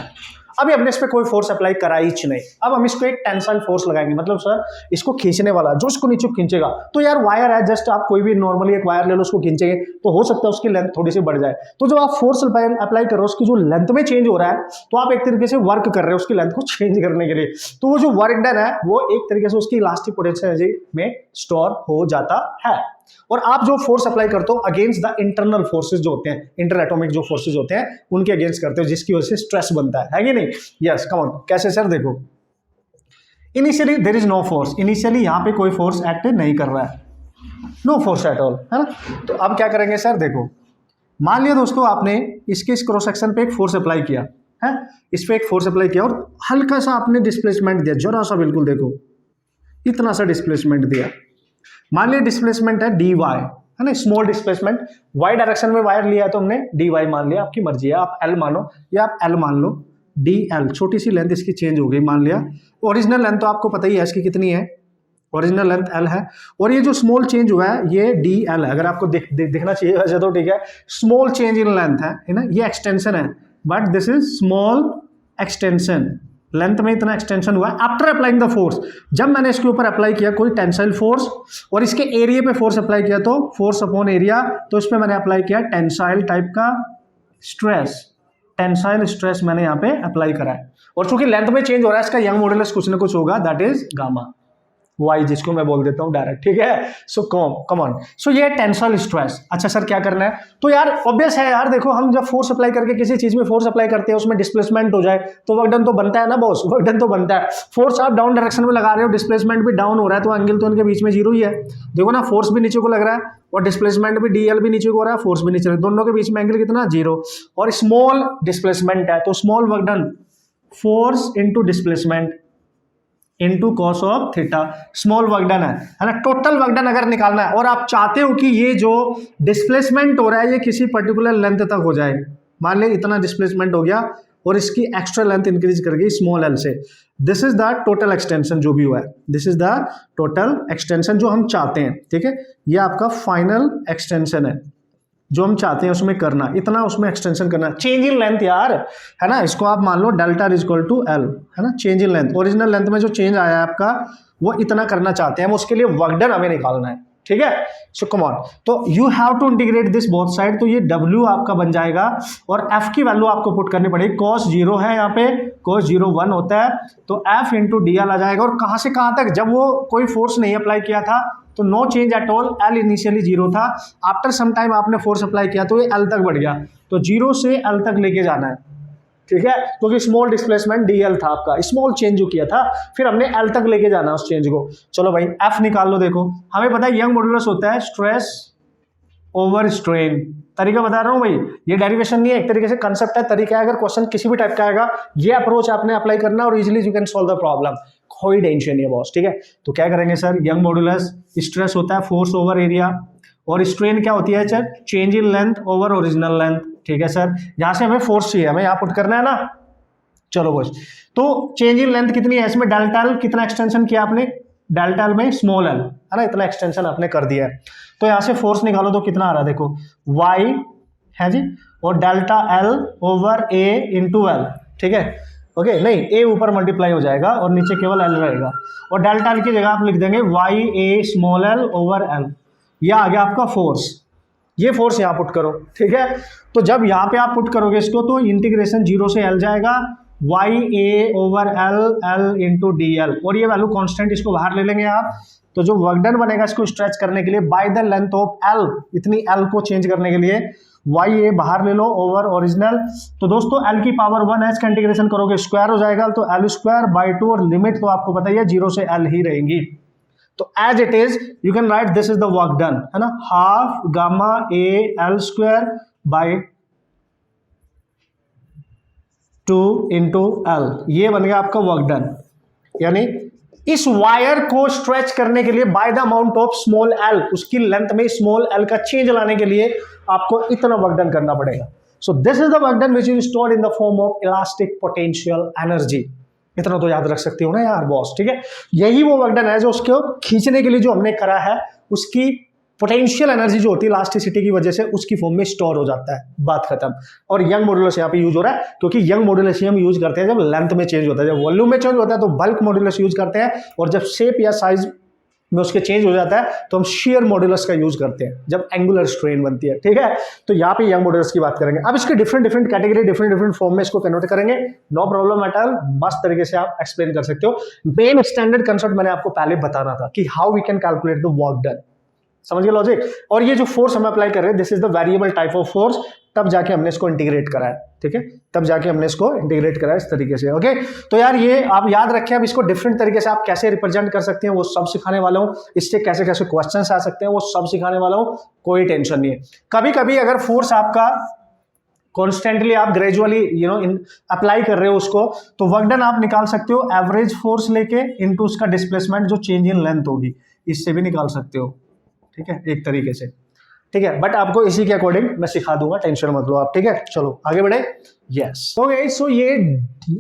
अभी हमने इस पे कोई फोर्स अप्लाई करा ही नहीं। अब हम इसको एक टेंसाइल फोर्स लगाएंगे, मतलब सर इसको खींचने वाला जो इसको नीचे खींचेगा, तो यार वायर है, जस्ट आप कोई भी नॉर्मली एक वायर ले लो, उसको खींचेंगे तो हो सकता है उसकी लेंथ थोड़ी सी बढ़ जाए। तो जो आप फोर्स अप्लाई कर रहे हो, उसकी जो लेंथ में चेंज हो रहा है, तो आप एक तरीके से वर्क कर रहे हो उसकी लेंथ को चेंज करने के लिए। तो वो जो वर्क डन है वो एक तरीके से उसकी इलास्टिक पोटेंशियल एनर्जी में स्टोर हो जाता है। और आप जो फोर्स अप्लाई करते हो अगेंस्ट द इंटरनल फोर्सेस जो होते हैं, इंटर एटॉमिक जो फोर्सेस होते हैं, उनके अगेंस्ट करते हो, जिसकी वजह से स्ट्रेस बनता है कि नहीं? Yes, come on. कैसे सर? देखो initially there is no force, initially यहां पे कोई फोर्स एक्ट नहीं कर रहा है, नो फोर्स एट ऑल, है ना। तो अब क्या करेंगे सर? देखो मान लिया दोस्तों आपने इसके इस क्रॉस सेक्शन पे एक फोर्स अप्लाई किया है, इस पे एक फोर्स अप्लाई किया और हल्का सा आपने डिस्प्लेसमेंट दिया, जरा सा, बिल्कुल देखो इतना सा डिस्प्लेसमेंट दिया। मान लिया डिस्प्लेसमेंट है डी वाई, है ना, स्मॉल डिस्प्लेसमेंट, वाई डायरेक्शन में वायर लिया है तो हमने डी वाई मान लिया, आपकी मर्जी है, आप एल मानो या आप एल मान लो, डी एल, छोटी सी लेंथ इसकी चेंज हो गई, मान लिया। ओरिजिनल लेंथ तो आपको पता ही है इसकी कितनी है, ओरिजिनल लेंथ एल है, और ये जो स्मॉल चेंज हुआ है ये डी एल है। अगर आपको दिखना चाहिए वैसे तो ठीक है, स्मॉल चेंज इन लेंथ है ना, ये एक्सटेंशन है, but this is small extension, length में इतना एक्सटेंशन हुआ है आफ्टर अप्लाइंग द फोर्स। जब मैंने इसके ऊपर अप्लाई किया कोई टेंसाइल फोर्स और इसके एरिया पे फोर्स अप्लाई किया, तो फोर्स अपॉन एरिया, तो इस पे मैंने अप्लाई किया टेंसाइल टाइप का स्ट्रेस, टेंसाइल स्ट्रेस मैंने यहाँ पे अप्लाई करा है। और चूंकि लेंथ में चेंज हो रहा है, इसका यंग मॉडुलस कुछ ना कुछ होगा, दैट इज गामा। वाई जिसको मैं बोल देता हूँ डायरेक्ट, ठीक है। सो कम ऑन, सो ये टेंसल स्ट्रेस। अच्छा सर क्या करना है, तो यार ऑब्वियस है यार, देखो हम जब फोर्स अप्लाई करके किसी चीज में फोर्स अप्लाई करते हैं उसमें डिस्प्लेसमेंट हो जाए तो वर्क डन तो बनता है ना बॉस, वर्क डन तो बनता है। फोर्स आप डाउन डायरेक्शन में लगा रहे हो, डिस्प्लेसमेंट भी डाउन हो रहा है, तो एंगल तो इनके बीच में जीरो ही है। देखो ना, फोर्स भी नीचे को लग रहा है और डिस्प्लेसमेंट भी डीएल भी नीचे को हो रहा है, फोर्स भी नीचे, दोनों के बीच में एंगल कितना, जीरो। और स्मॉल डिस्प्लेसमेंट है तो small work done force into displacement into cos of theta, small work done है ना। टोटल वर्क डन अगर निकालना है और आप चाहते हो कि ये जो डिस्प्लेसमेंट हो रहा है ये किसी पर्टिकुलर लेंथ तक हो जाए, मान ले इतना डिस्प्लेसमेंट हो गया और इसकी एक्स्ट्रा लेंथ इंक्रीज कर गई स्मॉल एल से, this is the total extension जो भी हुआ है, this is the total extension जो हम चाहते हैं, ठीक है। ये आपका फाइनल एक्सटेंशन है जो हम चाहते हैं उसमें करना, इतना उसमें एक्सटेंशन करना। चेंज इन लेंथ यार, है ना, इसको आप मान लो delta is equal to L, है ना, change in length, original length में जो चेंज आया है आपका वो इतना करना चाहते हैं, उसके लिए वर्क डन हमें निकालना है, ठीक है। सो कम ऑन, तो you have to integrate this both side, तो ये W आपका बन जाएगा और F की वैल्यू आपको पुट करनी पड़ेगी, cos 0 है यहाँ पे, cos 0 1 होता है, तो F इंटू DL आ जाएगा। और कहाँ से कहाँ तक, जब वो कोई फोर्स नहीं अप्लाई किया था तो no change at all, L initially 0 था, आफ्टर सम टाइम आपने फोर्स अप्लाई किया तो ये L तक बढ़ गया, तो 0 से L तक लेके जाना है, ठीक है, क्योंकि स्मॉल डिस्प्लेसमेंट डीएल था आपका, स्मॉल चेंज जो किया था, फिर हमने एल तक लेके जाना उस चेंज को। चलो भाई एफ निकाल लो, देखो हमें पता है यंग मॉड्यूलस होता है स्ट्रेस ओवर स्ट्रेन, तरीका बता रहा हूं भाई, ये डेरिवेशन नहीं है, एक तरीके से कंसेप्ट है, तरीका है। अगर क्वेश्चन किसी भी टाइप का आएगा ये अप्रोच आपने अप्लाई करना और easily you can solve the problem, कोई टेंशन नहीं है बॉस, ठीक है। तो क्या करेंगे सर, यंग मॉड्यूलस स्ट्रेस होता है फोर्स ओवर एरिया और स्ट्रेन क्या होती है sir, change in length over original length, ठीक है सर। यहां से हमें फोर्स चाहिए, हमें यहां पुट करना है ना। चलो बस, तो चेंज इन लेंथ कितनी है इसमें, डेल्टा एल, कितना एक्सटेंशन किया आपने, डेल्टा एल में स्मॉल एल, है ना, इतना एक्सटेंशन आपने कर दिया है। तो यहां से फोर्स निकालो तो कितना आ रहा है, देखो वाई है जी, और डेल्टा एल ओवर ए इंटू एल, ठीक है, ओके। नहीं, ए ऊपर मल्टीप्लाई हो जाएगा और नीचे केवल एल रहेगा, और डेल्टा एल की जगह आप लिख देंगे वाई ए स्मॉल एल ओवर एल, यह आ गया आपका फोर्स, ये फोर्स यहाँ पुट करो, ठीक है। तो जब यहाँ पे आप पुट करोगे इसको तो इंटीग्रेशन 0 से एल जाएगा, Y A over L, L into D L, और ये वैल्यू कांस्टेंट, इसको बाहर ले लेंगे आप, तो जो वर्क डन बनेगा इसको स्ट्रेच करने के लिए by the length of L, इतनी एल को चेंज करने के लिए वाई ए बाहर ले लो ओवर ओरिजिनल। तो दोस्तों एल की पावर 1 है, इसका इंटीग्रेशन करोगे स्क्वायर हो जाएगा, तो एल स्क्वायर बाई 2, और लिमिट तो आपको पता ही है 0 से एल ही रहेंगी। तो as it is you can write this is the work done, है ना, half gamma A L square by 2 into L, ये बन गया आपका वर्क डन। यानी इस वायर को स्ट्रेच करने के लिए by the amount of small L, उसकी लेंथ में स्मॉल एल का चेंज लाने के लिए आपको इतना वर्क डन करना पड़ेगा। सो this is the work done which is stored in the form of elastic potential energy, इतना तो याद रख सकते हो ना यार बॉस, ठीक है। यही वो वर्क डन है जो उसको खींचने के लिए जो हमने करा है, उसकी पोटेंशियल एनर्जी जो होती है इलास्टिसिटी की वजह से उसकी फॉर्म में स्टोर हो जाता है, बात खत्म। और यंग मॉड्यूलस यहाँ पे यूज हो रहा है, क्योंकि यंग मॉड्यूलस हम यूज करते हैं जब लेंथ में चेंज होता है, जब वॉल्यूम में चेंज होता है तो बल्क मॉड्यूलस यूज करते हैं, और जब शेप या साइज में उसके चेंज हो जाता है तो हम शेयर मॉड्यूलस का यूज करते हैं जब एंगुलर स्ट्रेन बनती है, ठीक है। तो यहाँ पे यंग मॉड्यूलस की बात करेंगे। अब इसके different different category, different different form में इसको कन्वर्ट करेंगे, नो प्रॉब्लम एट ऑल, मस्त तरीके से आप एक्सप्लेन कर सकते हो। मेन स्टैंडर्ड कंसेप्ट मैंने आपको पहले बताना था कि how we can calculate the work done, समझ गए लॉजिक। और ये जो फोर्स हम अप्लाई कर रहे हैं this is the variable type of force, तब जाके हमने इसको इंटीग्रेट करा है, ठीक है, तब जाके हमने इसको इंटीग्रेट करा है इस तरीके से, ओके। तो यार ये आप याद रखें, अब इसको डिफरेंट तरीके से आप कैसे रिप्रेजेंट कर सकते हैं वो सब सिखाने वाला हूं, इससे कैसे कैसे क्वेश्चंस आ सकते हैं वो सब सिखाने वाला हूं, कोई टेंशन नहीं है। कभी कभी अगर फोर्स आपका कॉन्स्टेंटली आप ग्रेजुअली अप्लाई कर रहे हो उसको, तो वर्क डन आप निकाल सकते हो एवरेज फोर्स लेके इनटू उसका डिस्प्लेसमेंट जो चेंज इन लेंथ होगी, इससे भी निकाल सकते हो, ठीक है, एक तरीके से, ठीक है। बट आपको इसी के अकॉर्डिंग मैं सिखा दूंगा, टेंशन मत लो आप, ठीक है। चलो आगे बढ़े, यस। ओके, सो ये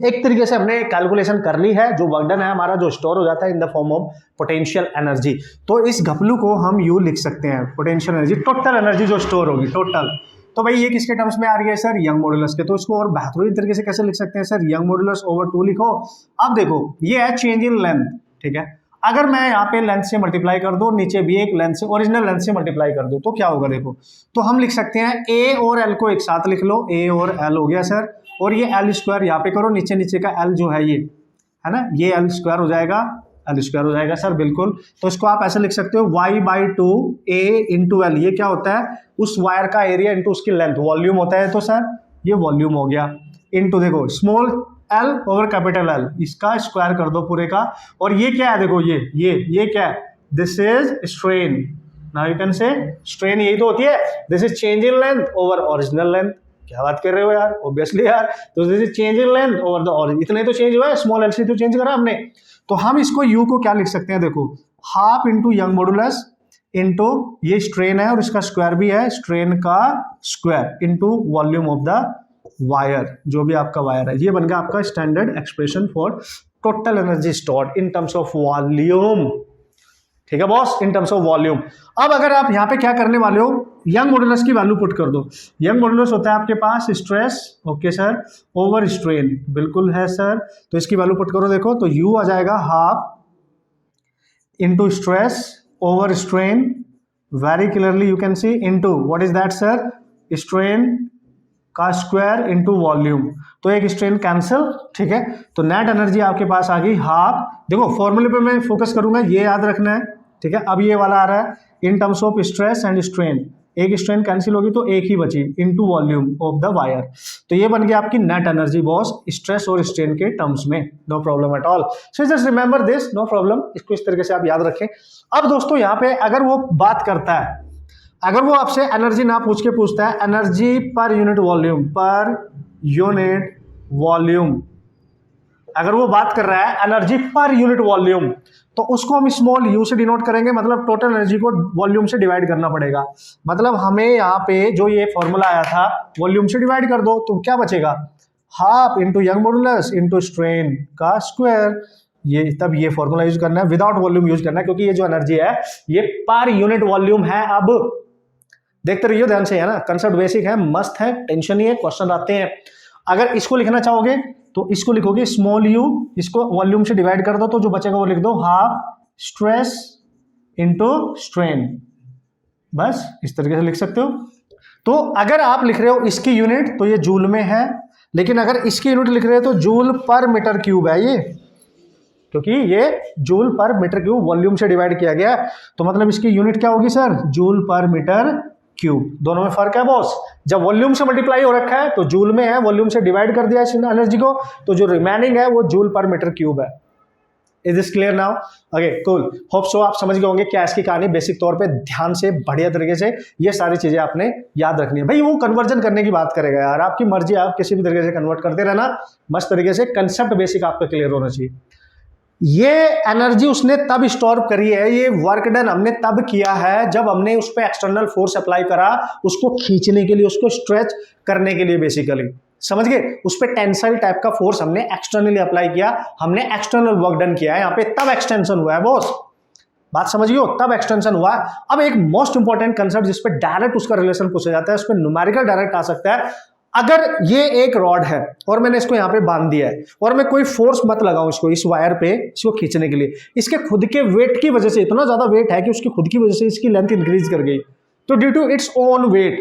एक तरीके से हमने कैलकुलेशन कर ली है, जो वर्क डन है हमारा जो स्टोर हो जाता है in the form of potential energy. तो इस घपलू को हम यू लिख सकते हैं, पोटेंशियल एनर्जी, टोटल एनर्जी जो स्टोर होगी, टोटल। तो भाई ये किसके टर्म्स में आ रही है सर, यंग मॉड्यूलस के। तो इसको और बेहतरीन तरीके से कैसे लिख सकते हैं सर, यंग मॉड्यूलस ओवर 2 लिखो। अब देखो ये है चेंज इन लेंथ, ठीक है। अगर मैं यहाँ पे लेंथ से मल्टीप्लाई कर दूं, नीचे भी एक लेंथ से, ओरिजिनल लेंथ से मल्टीप्लाई कर दूं, तो क्या होगा देखो। तो हम लिख सकते हैं ए और एल को एक साथ लिख लो, ए और एल हो गया सर, और ये एल स्क्वायर यहाँ पे करो, नीचे नीचे का एल जो है ये, है ना, ये एल स्क्वायर हो जाएगा, एल स्क्वायर हो जाएगा सर, बिल्कुल। तो इसको आप ऐसे लिख सकते हो y/2 a इंटू एल। ये क्या होता है, उस वायर का एरिया इंटू उसकी लेंथ, वॉल्यूम होता है। तो सर ये वॉल्यूम हो गया, इंटू देखो small L over capital L, इसका स्क्वायर कर दो पूरे का। और ये क्या है, देखो ये क्या है, this is strain. Now you can से स्ट्रेन यही तो होती है, this is change in length over original length. क्या बात कर रहे हो यार, ऑब्वियसली यार, तो this is change in length over the origin, इतना ही तो चेंज हुआ है, स्मॉल एल से तो चेंज करा हमने। तो हम इसको यू को क्या लिख सकते हैं, देखो half into young modulus into ये स्ट्रेन है और इसका स्क्वायर भी है, स्ट्रेन का square into volume of the wire, जो भी आपका वायर है। ये बन गया आपका standard expression for total energy stored in terms of volume. ठीक है boss, in terms of volume. अब अगर आप यहां पे क्या करने वाले हो, यंग मॉडुलस की वैल्यू पुट कर दो। यंग मॉडुलस होता है आपके पास stress, okay sir, over strain, बिल्कुल है सर। तो इसकी वैल्यू पुट करो, देखो तो यू आ जाएगा half into stress over strain, very clearly you can see, into what is that sir, strain का स्क्वायर इंटू वॉल्यूम। तो एक स्ट्रेन कैंसिल, ठीक है। तो नेट एनर्जी आपके पास आ गई हाफ। देखो फॉर्मूले पे मैं फोकस करूंगा, ये याद रखना है, ठीक है। अब ये वाला आ रहा है in terms of stress and strain, एक स्ट्रेन कैंसिल होगी तो एक ही बची, into volume of the wire. तो ये बन गया आपकी नेट एनर्जी बॉस, स्ट्रेस और स्ट्रेन के टर्म्स में, no problem at all. So just remember this, no problem, इसको इस तरीके से आप याद रखें। अब दोस्तों यहाँ पे अगर वो बात करता है, अगर वो आपसे एनर्जी ना पूछ के पूछता है एनर्जी पर यूनिट वॉल्यूम, पर यूनिट वॉल्यूम, अगर वो बात कर रहा है एनर्जी पर यूनिट वॉल्यूम, तो उसको हम स्मॉल यू से डिनोट करेंगे, मतलब टोटल एनर्जी को वॉल्यूम से डिवाइड करना पड़ेगा। मतलब हमें यहाँ पे जो ये फॉर्मूला आया था वॉल्यूम से डिवाइड कर दो, तो क्या बचेगा, half into young modulus into strain का स्क्वायर। ये तब ये फॉर्मूला यूज करना है, विदाउट वॉल्यूम यूज करना है, क्योंकि ये जो एनर्जी है ये पर यूनिट वॉल्यूम है। अब देखते रहिए ध्यान से, है ना, कंसेप्ट बेसिक है, मस्त है, टेंशन नहीं है, क्वेश्चन आते हैं। अगर इसको लिखना चाहोगे तो इसको लिखोगे स्मॉल यू, इसको वॉल्यूम से डिवाइड कर दो, तो जो बचेगा वो लिख दो हाफ स्ट्रेस इंटू स्ट्रेन, बस इस तरीके से लिख सकते हो। तो अगर आप लिख रहे हो इसकी यूनिट तो ये जूल में है, लेकिन अगर इसकी यूनिट लिख रहे हो तो जूल पर मीटर क्यूब है ये, क्योंकि ये joule per metre cube volume से डिवाइड किया गया। तो मतलब इसकी यूनिट क्या होगी sir, joule per metre cube. दोनों में फर्क है बॉस, जब वॉल्यूम से मल्टीप्लाई हो रखा है तो जूल में है, वॉल्यूम से डिवाइड कर दिया इस एनर्जी को, तो जो रिमेनिंग है वो जूल पर मीटर क्यूब है। Is this clear now? Okay cool, hope so आप समझ गए होंगे क्या इसकी कहानी, बेसिक तौर पे ध्यान से बढ़िया तरीके से ये सारी चीजें आपने याद रखनी है। भाई वो कन्वर्जन करने की बात करेगा यार, आपकी मर्जी, आप किसी भी तरीके से कन्वर्ट करते रहना, मस्त तरीके से, कंसेप्ट बेसिक आपका क्लियर होना चाहिए। ये एनर्जी उसने तब स्टोर करी है, ये वर्क डन हमने तब किया है जब हमने उस पर एक्सटर्नल फोर्स अप्लाई करा, उसको खींचने के लिए, उसको स्ट्रेच करने के लिए, बेसिकली समझ गए, उस पर टेंसाइल टाइप का फोर्स हमने एक्सटर्नली अप्लाई किया, हमने एक्सटर्नल वर्क डन किया है यहाँ पे, तब एक्सटेंशन हुआ है बॉस, बात समझिए, तब एक्सटेंशन हुआ है। अब एक मोस्ट इंपॉर्टेंट कंसेप्ट जिस पे डायरेक्ट उसका रिलेशन पूछा जाता है, उस पर न्यूमेरिकल डायरेक्ट आ सकता है। अगर ये एक रॉड है और मैंने इसको यहाँ पे बांध दिया है और मैं कोई फोर्स मत लगाऊं इसको, इस वायर पे, इसको खींचने के लिए, इसके खुद के वेट की वजह से, इतना ज्यादा वेट है कि उसकी खुद की वजह से इसकी लेंथ इंक्रीज कर गई, तो due to its own weight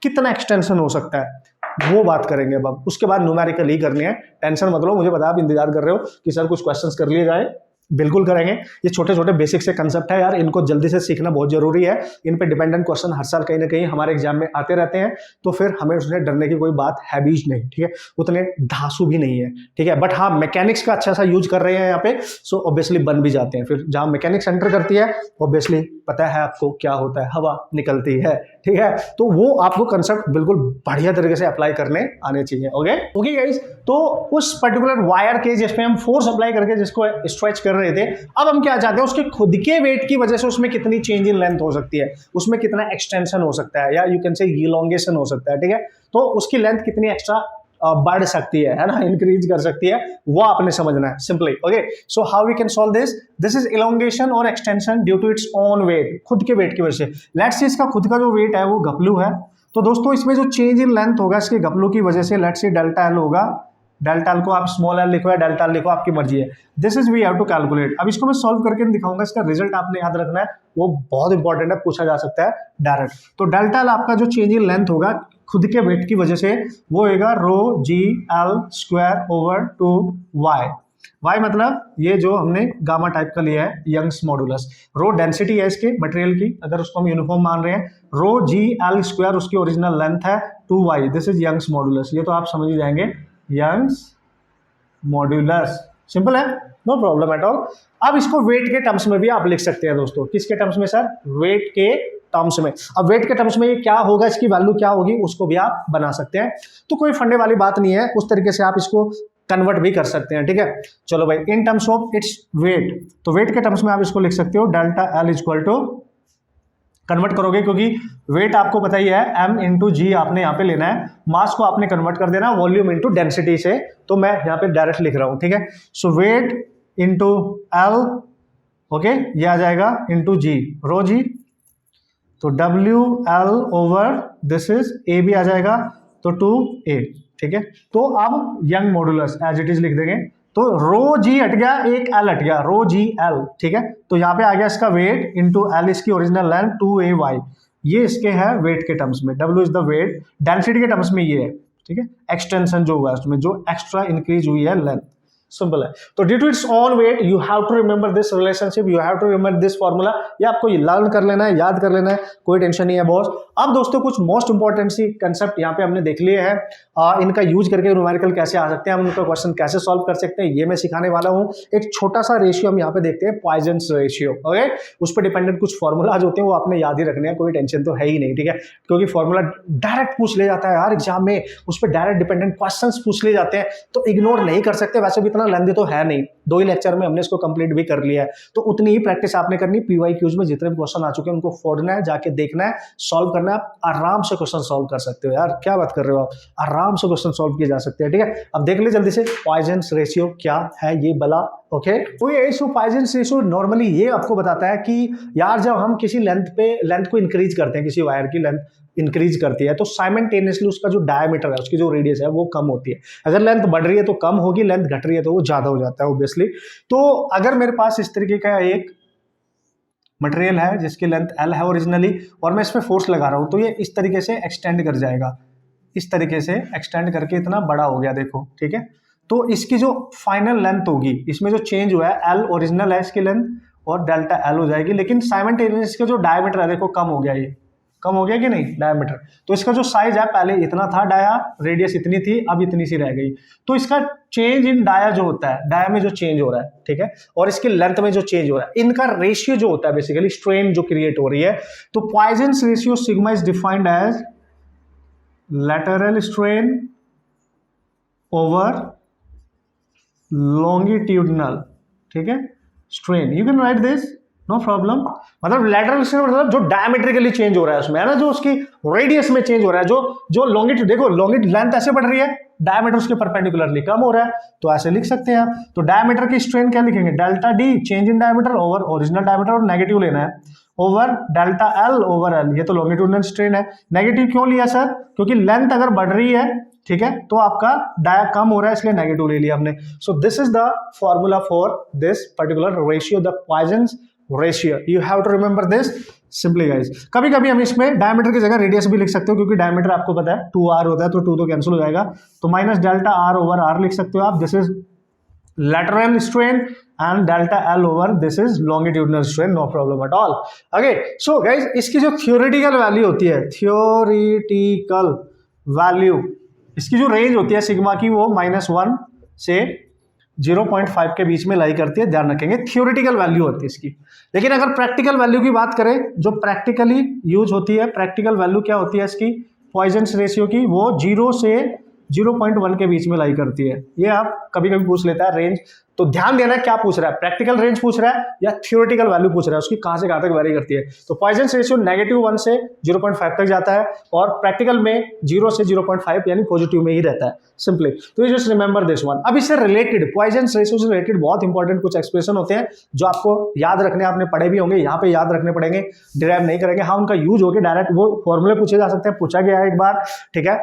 कितना एक्सटेंशन हो सकता है वो बात करेंगे अब उसके बाद न्यूमेरिकल ही करनी है, टेंशन मत लो, मुझे पता आप इंतजार कर रहे हो कि सर कुछ क्वेश्चंस कर लिए जाए, बिल्कुल करेंगे। ये छोटे छोटे बेसिक से कंसेप्ट है यार, इनको जल्दी से सीखना बहुत जरूरी है, इन पे डिपेंडेंट क्वेश्चन हर साल कहीं ना कहीं हमारे एग्जाम में आते रहते हैं, तो फिर हमें उसमें डरने की कोई बात है भी नहीं, ठीक है, उतने धांसू भी नहीं है, ठीक है। बट हाँ, मैकेनिक्स का अच्छा सा यूज कर रहे हैं यहाँ पे, सो ऑब्वियसली बन भी जाते हैं, फिर जहाँ मैकेनिक्स एंटर करती है ऑब्वियसली पता है आपको क्या होता है, हवा निकलती है, ठीक है। तो वो आपको कंसेप्ट बिल्कुल बढ़िया तरीके से अप्लाई करने आने चाहिए। ओके गाइस, तो उस पर्टिकुलर वायर के जिस पे हम फोर्स अप्लाई करके जिसको स्ट्रेच कर रहे थे, अब हम क्या चाहते हैं, उसके खुद के वेट की वजह से उसमें कितनी चेंज इन लेंथ हो सकती है, उसमें कितना एक्सटेंशन हो सकता है, या यू कैन से इलोंगेशन हो सकता है, ठीक है। तो उसकी लेंथ कितनी एक्स्ट्रा बढ़ सकती है ना, इंक्रीज कर सकती है, वो आपने समझना है simply. Okay, so how we can solve this, this is elongation और extension due to its own weight, खुद के वेट की वजह से। लेट्स से इसका खुद का जो वेट है वो घपलू है, तो दोस्तों इसमें जो चेंज इन लेंथ होगा इसके घपलू की वजह से, लेट्स से डेल्टा एल होगा, डेल्टा एल को आप स्मॉल एल लिखो या डेल्टा एल लिखो, आपकी मर्जी है, this is we have to calculate. अब इसको मैं सॉल्व करके दिखाऊंगा, इसका रिजल्ट आपने याद रखना है, वो बहुत इंपॉर्टेंट है, पूछा जा सकता है डायरेक्ट। तो डेल्टा एल आपका जो चेंज इन लेंथ होगा खुद के वेट की वजह से, वो होगा rho g L square over 2 Y. Y मतलब ये जो हमने गामा टाइप का लिया है यंग्स मॉडुलस। रो डेंसिटी है इसके मटेरियल की, अगर उसको हम यूनिफॉर्म मान रहे हैं, रो जी एल स्क्वायर उसकी ओरिजिनल लेंथ है 2y, this is Young's modulus. ये तो आप समझ ही जाएंगे, यंग्स मॉड्यूलस, सिंपल है, नो प्रॉब्लम एट ऑल। अब इसको वेट के टर्म्स में भी आप लिख सकते हैं दोस्तों। किसके टर्म्स में सर? वेट के टर्म्स में। अब वेट के टर्म्स में ये क्या होगा, इसकी वैल्यू क्या होगी, उसको भी आप बना सकते हैं। तो कोई फंडे वाली बात नहीं है, उस तरीके से आप इसको कन्वर्ट भी कर सकते हैं, ठीक है। चलो भाई, in terms of its weight, तो वेट के टर्म्स में आप इसको लिख सकते हो delta L equal to, convert करोगे क्योंकि वेट आपको पता ही है m इंटू जी आपने यहाँ पे लेना है, मास को आपने कन्वर्ट कर देना वॉल्यूम इंटू डेंसिटी से, तो मैं यहाँ पे डायरेक्ट लिख रहा हूँ, ठीक है। So weight into L, okay, ये आ जाएगा इंटू जी, रो जी, तो W L over this is A भी आ जाएगा, तो 2a, ठीक है। तो अब Young modulus as it is लिख देंगे, तो रो जी हट गया, एक एल हट गया, रो जी एल, ठीक है। तो यहाँ पे आ गया इसका वेट इंटू एल इसकी ओरिजिनल लेंथ 2ay, ये इसके है वेट के टर्म्स में, W is the weight, density के टर्म्स में ये है, ठीक है। एक्सटेंशन जो हुआ है उसमें जो एक्स्ट्रा इंक्रीज हुई है लेंथ, सिंपल है। तो due to its own weight you have to remember this relationship, you have to remember this formula, ये आपको लर्न कर लेना है, याद कर लेना है, कोई टेंशन नहीं है बॉस। अब दोस्तों कुछ मोस्ट इंपॉर्टेंट सी कंसेप्ट यहाँ पे हमने देख लिए हैं, इनका यूज करके न्यूमेरिकल कैसे आ सकते हैं, हम उनका क्वेश्चन कैसे सॉल्व कर सकते हैं, ये मैं सिखाने वाला हूँ। एक छोटा सा रेशियो हम यहाँ पे देखते हैं, पॉइजन्स रेशियो, ओके। उस पर डिपेंडेंट कुछ फॉर्मूलाज होते हैं, वो आपने याद ही रखने हैं, कोई टेंशन तो है ही नहीं, ठीक है, क्योंकि फॉर्मूला डायरेक्ट पूछ ले जाता है यार एग्जाम में, उस पर डायरेक्ट डिपेंडेंट क्वेश्चन पूछ ले जाते हैं, तो इग्नोर नहीं कर सकते। वैसे भी इतना लेंथी तो है नहीं, 2 ही लेक्चर में हमने इसको कंप्लीट भी कर लिया है, तो उतनी ही प्रैक्टिस आपने करनी। PYQs में जितने भी क्वेश्चन आ चुके हैं उनको फोड़ना है, जाके देखना है, सॉल्व करना है, आप आराम से क्वेश्चन सॉल्व कर सकते हो यार, क्या बात कर रहे हो आप, आराम से क्वेश्चन सॉल्व किए जा सकते हैं, ठीक है। अब देख ले जल्दी से पॉइजन्स रेशियो क्या है ये बला, ओके। तो ये पॉइजन्स रेशियो नॉर्मली ये आपको बताता है कि यार जब हम किसी लेंथ को इंक्रीज करते हैं, किसी वायर की लेंथ इंक्रीज करती है, तो साइमल्टेनियसली उसका जो डायमीटर है, उसकी जो रेडियस है वो कम होती है। अगर लेंथ बढ़ रही है तो कम होगी, लेंथ घट रही है तो वो ज्यादा हो जाता है ऑब्वियसली। तो अगर मेरे पास इस तरीके का एक मटेरियल है जिसकी लेंथ L है ओरिजिनली, और मैं इस पर फोर्स लगा रहा हूं, तो ये इस तरीके से एक्सटेंड कर जाएगा, इस तरीके से एक्सटेंड करके इतना बड़ा हो गया, देखो, ठीक है। तो इसकी जो फाइनल लेंथ होगी, इसमें जो चेंज हुआ है, L ओरिजिनल है इसकी लेंथ और डेल्टा L हो जाएगी, लेकिन साइमल्टेनियसली इसका जो डायमीटर है देखो कम हो गया, ये कम हो गया कि नहीं डायमीटर। तो इसका जो साइज है, पहले इतना था डाया, रेडियस इतनी थी, अब इतनी सी रह गई। तो इसका चेंज इन डाया जो होता है, डाया में जो चेंज हो रहा है, ठीक है, और इसकी लेंथ में जो चेंज हो रहा है, इनका रेशियो जो होता है बेसिकली स्ट्रेन जो क्रिएट हो रही है। तो Poisson's ratio sigma is defined as lateral strain over longitudinal, ठीक है, strain, you can write this, no problem. मतलब लैटरल स्ट्रेन मतलब जो डायमेट्रिकली चेंज हो रहा है उसमें, है ना, जो उसकी रेडियस में चेंज हो रहा है, जो लॉन्गिट्यूड, देखो लॉन्गिट्यूड लेंथ ऐसे बढ़ रही है, डायमीटर उसके परपेंडिकुलरली कम हो रहा है, तो ऐसे लिख सकते हैं आप। तो डायमीटर की स्ट्रेन क्या लिखेंगे, delta D change in diameter over original diameter, और नेगेटिव लेना है over delta L over L, ये तो लॉन्गिट्यूडनल स्ट्रेन है। नेगेटिव क्यों लिया सर, क्योंकि लेंथ अगर बढ़ रही है, ठीक है, तो आपका डाया कम हो रहा है, इसलिए नेगेटिव ले लिया हमने। So this is the formula for this particular ratio, the Poisson's ratio, you have to remember this simply guys. कभी कभी हम इसमें डायमीटर की जगह रेडियस भी लिख सकते हो, क्योंकि डायमीटर आपको पता है 2r होता है, तो 2 तो कैंसिल हो जाएगा, तो minus delta r over r लिख सकते हो आप, this is lateral strain and delta L over this is longitudinal strain, no problem at all. Okay, so guys इसकी जो theoretical value होती है, theoretical value, इसकी जो रेंज होती है सिग्मा की, वो -1 से 0.5 के बीच में लाई करती है, ध्यान रखेंगे, थियोरिटिकल वैल्यू होती है इसकी। लेकिन अगर प्रैक्टिकल वैल्यू की बात करें, जो प्रैक्टिकली यूज होती है, प्रैक्टिकल वैल्यू क्या होती है इसकी, पॉइजन्स रेशियो की, वो 0 से 0.1 के बीच में लाई करती है। ये आप कभी कभी पूछ लेता है रेंज, तो ध्यान देना क्या पूछ रहा है, प्रैक्टिकल रेंज पूछ रहा है या थियोरेटिकल वैल्यू पूछ रहा है, उसकी कहां से कहां तक वेरी करती है। तो पॉइजन्स रेशियो -1 से 0.5 तक जाता है, और प्रैक्टिकल में 0 से 0.5 यानी पॉजिटिव में ही रहता है सिंपली। तो जस्ट रिमेंबर दिस वन। अब इससे रिलेटेड, पॉइजन्स रेशियो से रिलेटेड बहुत इंपॉर्टेंट कुछ एक्सप्रेशन होते हैं जो आपको याद रखने, आपने पढ़े भी होंगे, यहाँ पे याद रखने पड़ेंगे, डिराइव नहीं करेंगे। हाँ, उनका यूज होकर डायरेक्ट वो फॉर्मूले पूछे जा सकते हैं, पूछा गया है एक बार, ठीक है,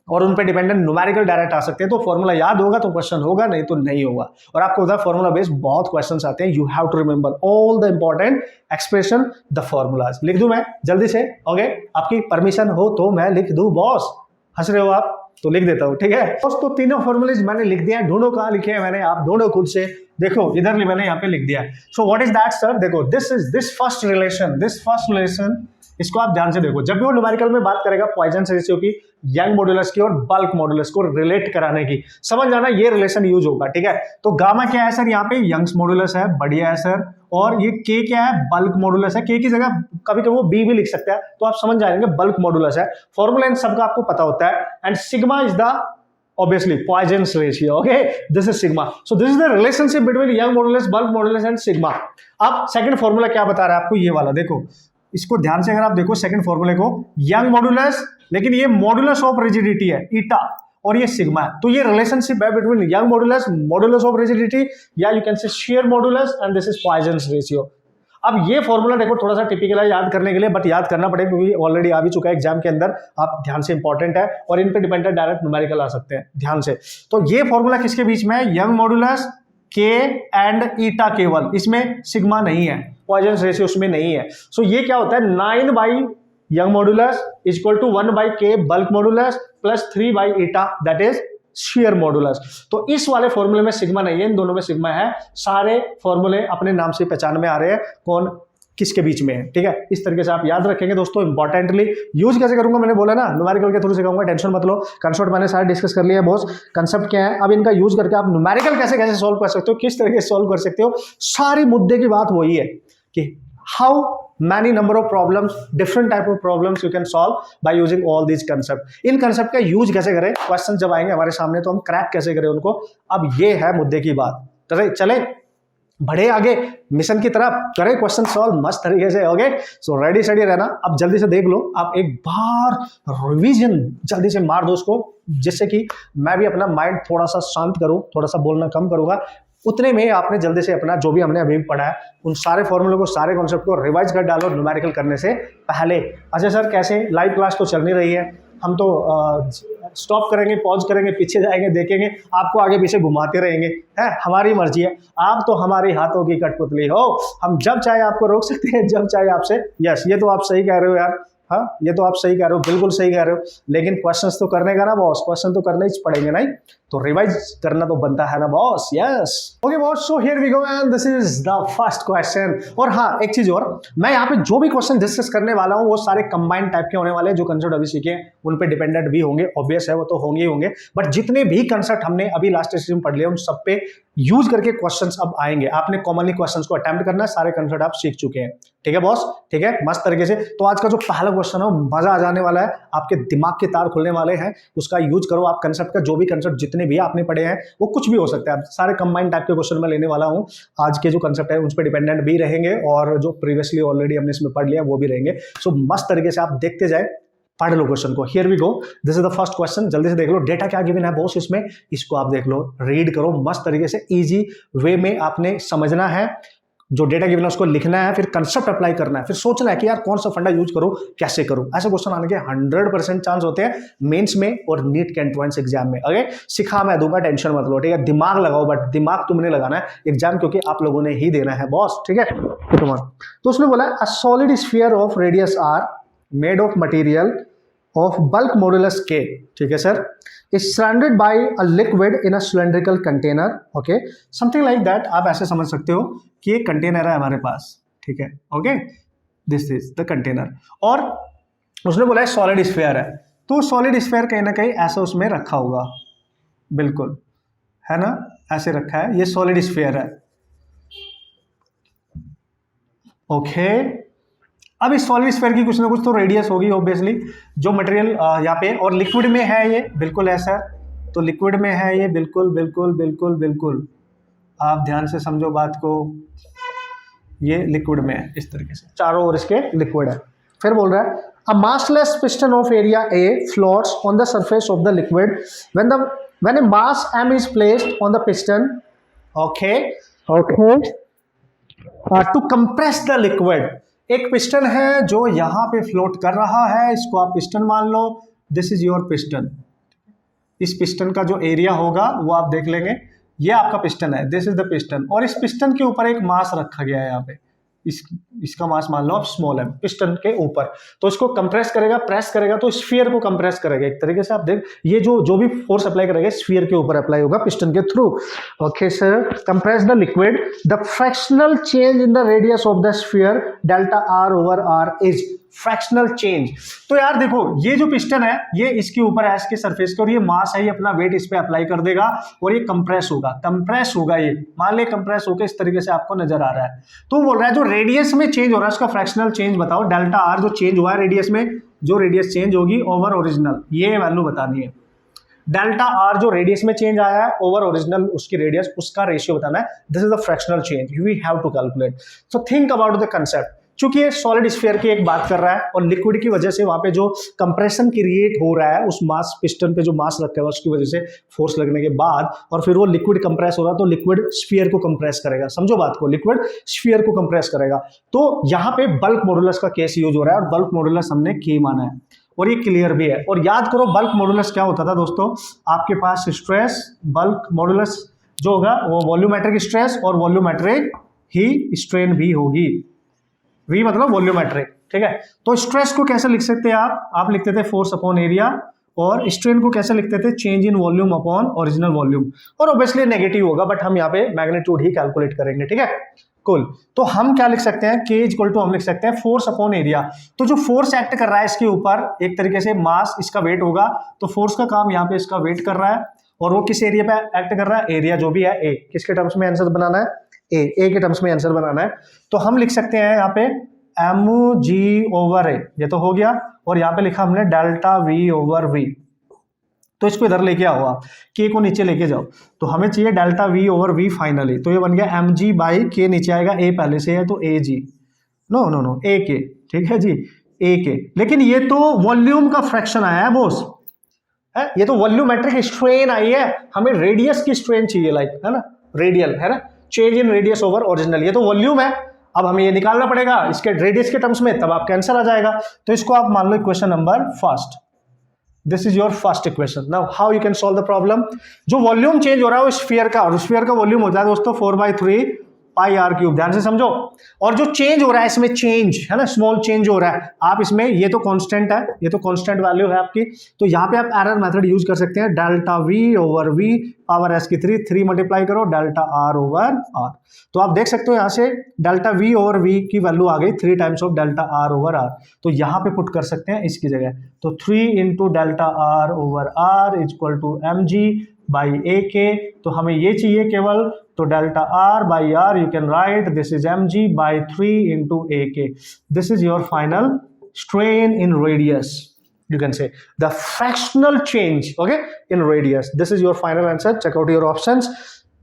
और उन पे डिपेंडेंट न्यूमेरिकल डायरेक्ट आ सकते हैं। तो फॉर्मूला याद होगा तो क्वेश्चन होगा, नहीं तो नहीं होगा। और आपको उधर फॉर्मूला बेस्ड बहुत क्वेश्चंस आते हैं, you have to remember all the important expression, the formulas. लिख दूं मैं जल्दी से? ओके, आपकी परमिशन हो तो मैं लिख दूं बॉस? हंस रहे हो आप? तो लिख देता हूँ, ठीक है दोस्तों। तीनों फॉर्मूलेज मैंने लिख दिया है, ढूंढो कहाँ लिखे हैं मैंने, आप ढूंढो खुद से। देखो इधर मैंने यहाँ पे लिख दिया है। So what is that sir? देखो दिस फर्स्ट रिलेशन, इसको आप ध्यान से देखो। जब भी वो न्यूमेरिकल में बात करेगा पॉइजन रेशियो की, यंग मॉडुलस की और बल्क मॉडुलस को रिलेट कराने की, समझ जाना ये रिलेशन यूज होगा, ठीक है। तो गामा क्या है सर? यहाँ पे यंग्स मॉडुलस है, बढ़िया है सर। और ये के क्या है? बल्क मॉडुलस है। के की जगह कभी कभी वो बी भी लिख सकता है, तो आप समझ जाएंगे बल्क मॉडुलस है। फॉर्मूला इन सबका आपको पता होता है। And sigma is the obviously Poisson's ratio, okay, this is sigma. So this is the relationship between young modulus, bulk modulus and sigma. अब सेकंड फॉर्मूला क्या बता रहा है आपको? ये वाला देखो, इसको ध्यान से अगर आप देखो सेकंड फॉर्मूले को, यंग मॉडुलस, लेकिन ये मॉडुलस ऑफ रिजिडिटी है ईटा, और ये सिग्मा है। तो ये रिलेशनशिप है between Young modulus, modulus of rigidity, या you can say shear modulus, and this is Poisson's ratio. अब ये फॉर्मूला देखो थोड़ा सा टिपिकल है याद करने के लिए, बट याद करना पड़ेगा क्योंकि ऑलरेडी आ भी चुका है एग्जाम के अंदर। आप ध्यान से, इंपॉर्टेंट है, और इन पे डिपेंडेंट डायरेक्ट न्यूमेरिकल आ सकते हैं, ध्यान से। तो ये फॉर्मूला किसके बीच में है? यंग मॉडुलस, के एंड ईटा केवल, इसमें सिग्मा नहीं है, पॉइजन्स रेशियो उसमें नहीं है। सो ये क्या होता है? 9 by Young modulus equal to 1 by K bulk modulus plus 3 by eta, that is shear modulus. तो इस वाले फॉर्मूले में सिग्मा नहीं है, इन दोनों में सिग्मा है। सारे फॉर्मूले अपने नाम से पहचान में आ रहे हैं कौन किसके बीच में है, ठीक है। इस तरीके से आप याद रखेंगे दोस्तों। इंपॉर्टेंटली यूज कैसे करूंगा मैंने बोला ना, न्यूमेरिकल के थ्रू सिखाऊंगा, टेंशन मत लो। कंसेप्ट मैंने सारे डिस्कस कर लिया है बॉस, कंसेप्ट क्या है, अब इनका यूज करके आप न्यूमेरिकल कैसे कैसे सॉल्व कर सकते हो, किस तरीके से सॉल्व कर सकते हो। सारी मुद्दे की बात वही है कि how many number of problems, different type of problems you can solve by using all these concept। In concept का यूज कैसे करें, क्वेश्चन जब आएंगे हमारे सामने तो हम क्रैक कैसे करें उनको, अब ये है मुद्दे की बात। तो चले बढ़े आगे मिशन की तरफ, करें क्वेश्चन सॉल्व मस्त तरीके से, ओके। सो रेडी स्टडी रहना। अब जल्दी से देख लो, आप एक बार रिवीजन जल्दी से मार दो उसको, जिससे कि मैं भी अपना माइंड थोड़ा सा शांत करूं, थोड़ा सा बोलना कम करूंगा। उतने में आपने जल्दी से अपना जो भी हमने अभी पढ़ा है उन सारे फॉर्मूले को, सारे कॉन्सेप्ट को रिवाइज कर डालो न्यूमेरिकल करने से पहले। अच्छा सर कैसे? लाइव क्लास तो चल नहीं रही है, हम तो स्टॉप करेंगे, पॉज करेंगे, पीछे जाएंगे, देखेंगे, आपको आगे पीछे घुमाते रहेंगे, है हमारी मर्जी है। आप तो हमारे हाथों की कठपुतली हो, हम जब चाहे आपको रोक सकते हैं, जब चाहे आपसे। यस, ये तो आप सही कह रहे हो यार, हाँ ये तो आप सही कह रहे हो, बिल्कुल सही कह रहे हो। लेकिन क्वेश्चंस तो करने का ना बॉस, क्वेश्चन तो करने ही पड़ेंगे, नहीं तो रिवाइज करना तो बनता है ना boss. Yes okay boss, so here we go and this is the first question. और हाँ एक चीज और, मैं यहाँ पे जो भी क्वेश्चन डिस्कस करने वाला हूँ वो सारे कंबाइंड टाइप के होने वाले हैं। जो कंसेप्ट अभी सीखे हैं उन पे डिपेंडेंट भी होंगे, ऑब्वियस है वो तो होंगे ही होंगे, बट जितने भी कंसेप्ट हमने अभी लास्ट स्टेज में पढ़ लिए उन सब पे यूज करके क्वेश्चंस अब आएंगे। आपने कॉमनली क्वेश्चंस को अटेम्प्ट करना है, सारे कंसेप्ट आप सीख चुके हैं, ठीक है बॉस, ठीक है मस्त तरीके से। तो आज का जो पहला क्वेश्चन है मजा आ जाने वाला है, आपके दिमाग के तार खुलने वाले हैं, उसका यूज करो आप। कंसेप्ट का जो भी कंसेप्ट जितने भी आपने पढ़े हैं वो कुछ भी हो सकता है, सारे कंबाइंड टाइप के क्वेश्चन मैं लेने वाला हूं। आज के जो कंसेप्ट है उस पर डिपेंडेंट भी रहेंगे और जो प्रीवियसली ऑलरेडी हमने इसमें पढ़ लिया वो भी रहेंगे। सो मस्त तरीके से आप देखते जाए, पढ़ लो क्वेश्चन को। Here we go, this is the first question, जल्दी से देख लो। डेटा क्या गिवन है बॉस इसमें, इसको आप देख लो, रीड करो मस्त तरीके से, इजी वे में आपने समझना है। जो डेटा गिवन है उसको लिखना है, फिर कंसेप्ट अप्लाई करना है, फिर सोचना है कि यार कौन सा फंडा यूज करूं, कैसे करूं। ऐसे क्वेश्चन आने के 100% चांस होते हैं मेंस में और नीट के एंट्रेंस एग्जाम में। ओके सिखा मैं दूंगा, टेंशन मत लो, ठीक है। दिमाग लगाओ, बट दिमाग तुमने लगाना है एग्जाम, क्योंकि आप लोगों ने ही देना है बॉस, ठीक है। तो उसने बोला a solid sphere of radius R made of material of bulk modulus K, ठीक है sir, is surrounded by a liquid in a cylindrical container, okay, something like that। आप ऐसे समझ सकते हो कि ये कंटेनर है हमारे पास, ठीक है, okay, this is the container. और उसने बोला है सॉलिड स्फीयर है, तो सॉलिड स्फीयर कहीं ना कहीं ऐसा उसमें रखा होगा, बिल्कुल है ना, ऐसे रखा है, ये सॉलिड स्फीयर है, ओके। अब इस सॉलिड स्फीयर की कुछ ना कुछ तो रेडियस होगी ऑब्वियसली, जो मटेरियल यहाँ पे, और लिक्विड में है ये, बिल्कुल ऐसा, तो लिक्विड में है ये, बिल्कुल बिल्कुल बिल्कुल बिल्कुल, आप ध्यान से समझो बात को, ये लिक्विड में है इस तरीके से, चारों ओर इसके लिक्विड है। फिर बोल रहा है a massless piston of area A floats on the surface of the liquid when a mass m is placed on the piston, okay to compress the liquid। एक पिस्टन है जो यहाँ पे फ्लोट कर रहा है, इसको आप पिस्टन मान लो, दिस इज योर पिस्टन। इस पिस्टन का जो एरिया होगा वो आप देख लेंगे, ये आपका पिस्टन है, दिस इज द पिस्टन, और इस पिस्टन के ऊपर एक मास रखा गया है यहाँ पे, इसका मास मान लो आप स्मॉल m पिस्टन के ऊपर, तो इसको कंप्रेस करेगा, प्रेस करेगा तो स्फीयर को कंप्रेस करेगा। एक तरीके से आप देख, ये जो भी फोर्स अप्लाई करेगा स्फीयर के ऊपर अप्लाई होगा पिस्टन के through. Okay sir, compress the liquid, the fractional change in the radius of the sphere delta r over r is fractional change. तो यार देखो, ये जो पिस्टन है ये इसके ऊपर है, इसके सरफेस के, और ये मास है, ये अपना वेट इस पे अप्लाई कर देगा और ये कंप्रेस होगा, ये मान ले कंप्रेस होकर इस तरीके से आपको नजर आ रहा है। तो बोल रहा है जो रेडियस में चेंज हो रहा है उसका फ्रैक्शनल चेंज बताओ, डेल्टा आर जो चेंज हुआ है रेडियस में, जो रेडियस चेंज होगी ओवर ओरिजिनल, ये वैल्यू बतानी है। डेल्टा आर जो रेडियस में चेंज आया है ओवर ओरिजिनल उसकी रेडियस, उसका रेशियो बताना है। This is the fractional change, we have to calculate. So think about the concept. चूंकि ये सॉलिड स्फीयर की एक बात कर रहा है और लिक्विड की वजह से वहां पे जो कंप्रेशन क्रिएट हो रहा है उस मास पिस्टन पे जो मास रखा है उसकी वजह से फोर्स लगने के बाद, और फिर वो लिक्विड कंप्रेस हो रहा है तो लिक्विड स्फीयर को कंप्रेस करेगा। समझो बात को, लिक्विड स्फीयर को कंप्रेस करेगा। तो यहाँ पे बल्क मॉडुलस का केस यूज हो रहा है और बल्क मॉडुलस हमने के माना है और ये क्लियर भी है। और याद करो बल्क मॉडुलस क्या होता था दोस्तों, आपके पास स्ट्रेस, बल्क मॉडुलस जो होगा वो वॉल्यूमेट्रिक स्ट्रेस और वॉल्यूमेट्रिक ही स्ट्रेन भी होगी। V मतलब वॉल्यूमेट्रिक, ठीक है। तो स्ट्रेस को कैसे लिख सकते हैं आप लिखते थे फोर्स अपॉन एरिया, और स्ट्रेन को कैसे लिखते थे, change in volume upon original volume, और ऑब्वियसली नेगेटिव होगा बट हम यहाँ पे मैग्नीट्यूड ही कैलकुलेट करेंगे, ठीक है। कुल तो हम क्या लिख सकते हैं, K इक्वल टू हम लिख सकते हैं फोर्स अपॉन एरिया। तो जो फोर्स एक्ट कर रहा है इसके ऊपर, एक तरीके से मास इसका वेट होगा, तो फोर्स का काम यहाँ पे इसका वेट कर रहा है, और वो किस एरिया पे एक्ट कर रहा है, एरिया जो भी है A, किसके टर्म्स में आंसर बनाना है, ए के टर्म्स में आंसर बनाना है। तो हम लिख सकते हैं यहाँ पे mg ओवर ए, ये तो हो गया, और यहाँ पे लिखा हमने डेल्टा v ओवर v। तो इसको इधर लेके आओ आप, k को नीचे लेके जाओ, तो हमें चाहिए delta v over v finally. तो ये बन गया mg बाई k, नीचे आएगा a पहले से है तो ag, नो a k, ठीक है जी, a k। लेकिन ये तो वॉल्यूम का फ्रैक्शन आया है बॉस, है ये तो वॉल्यूमेट्रिक स्ट्रेन आई है, हमें रेडियस की स्ट्रेन चाहिए, लाइक है ना, रेडियल है ना, चेंज इन रेडियस ओवर ओरिजिनल, ये तो वॉल्यूम है। अब हमें ये निकालना पड़ेगा इसके रेडियस के टर्म्स में, तब आपका आंसर आ जाएगा। तो इसको आप मान लो equation number first, this is your first equation. Now how you can solve the problem. जो वॉल्यूम चेंज हो रहा है वो स्फीयर का, और स्फीयर का वॉल्यूम होता है दोस्तों 4/3 पाई आर क्यूब, ध्यान से समझो। और जो चेंज हो रहा है इसमें, चेंज है ना, स्मॉल चेंज हो रहा है, आप इसमें, ये तो कांस्टेंट है, ये तो कांस्टेंट वैल्यू है आपकी, तो यहाँ पे आप एरर मेथड यूज कर सकते हैं, delta v over v power s की 3 मल्टीप्लाई करो डेल्टा r ओवर r। तो आप देख सकते हो यहाँ से डेल्टा v ओवर v की वैल्यू आ गई 3 times of delta r over r, तो यहाँ पे पुट कर सकते हैं इसकी जगह, तो 3 into delta r over r is equal to mg by A K. तो हमें ये चाहिए केवल, तो delta r by r you can write this is mg by 3 into A K. This is your final strain in radius, you can say the fractional change, okay, in radius. This is your final answer. Check out your options.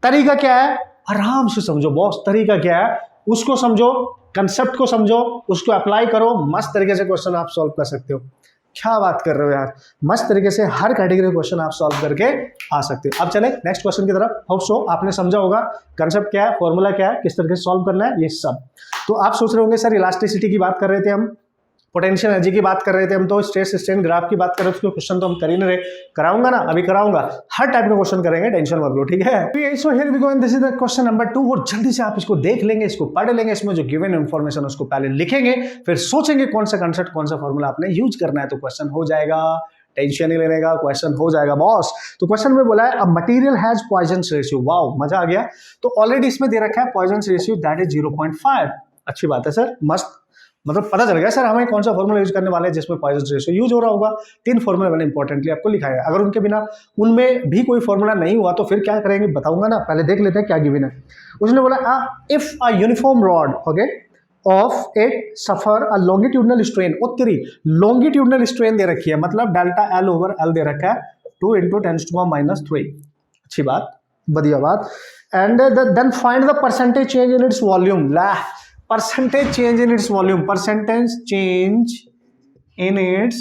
तरीका क्या है, आराम से समझो boss, तरीका क्या है उसको समझो, कंसेप्ट को समझो, उसको अप्लाई करो, मस्त तरीके से क्वेश्चन आप सॉल्व कर सकते हो। क्या बात कर रहे हो यार, मस्त तरीके से हर कैटेगरी क्वेश्चन आप सॉल्व करके आ सकते हो। अब चले नेक्स्ट क्वेश्चन की तरफ। होप सो आपने समझा होगा कंसेप्ट क्या है, फॉर्मूला क्या है, किस तरीके से सॉल्व करना है, ये सब। तो आप सोच रहे होंगे सर इलास्टिसिटी की बात कर रहे थे हम, पोटेंशियल एनर्जी की बात कर रहे थे हम, तो स्ट्रेस स्ट्रेन ग्राफ की बात कर रहे थे, क्वेश्चन तो हम कर ही नहीं रहे, कराऊंगा ना, अभी कराऊंगा, हर टाइप के क्वेश्चन करेंगे, टेंशन मत लो, ठीक है। So here we go, and this is the question number 2, और जल्दी से आप इसको देख लेंगे, इसको पढ़ लेंगे, इसमें जो गिवन इन्फॉर्मेशन उसको पहले लिखेंगे, फिर सोचेंगे कौन सा कंसेप्ट, कौन सा फॉर्मूला आपने यूज करना है, तो क्वेश्चन हो जाएगा, टेंशन नहीं लेने का, क्वेश्चन हो जाएगा बॉस। तो क्वेश्चन में बोला है a material has Poisson's ratio, wow मजा आ गया। तो ऑलरेडी इसमें दे रखा है पॉइजन्स रेशियो दैट इज 0.5, अच्छी बात है सर, मस्त, मतलब पता चल गया सर हमें कौन सा फॉर्मूला यूज करने वाले हैं जिसमें पॉइजन रेशियो यूज हो रहा होगा। 3 फॉर्मूला मैंने इंपॉर्टेंटली आपको लिखा है, अगर उनके बिना उनमें भी कोई फॉर्मूला नहीं हुआ तो फिर क्या करेंगे बताऊंगा ना, पहले देख लेते हैं क्या गिवन है। उसने बोला if a uniform rod, okay, of it suffer a longitudinal strain, उत्तरी लॉन्गिट्यूडनल स्ट्रेन दे रखी है, मतलब डेल्टा एल ओवर एल दे रखा है 2 × 10⁻³ अच्छी बात, बढ़िया बात। And then find the percentage change in its volume, ला percentage change in its volume, percentage change in its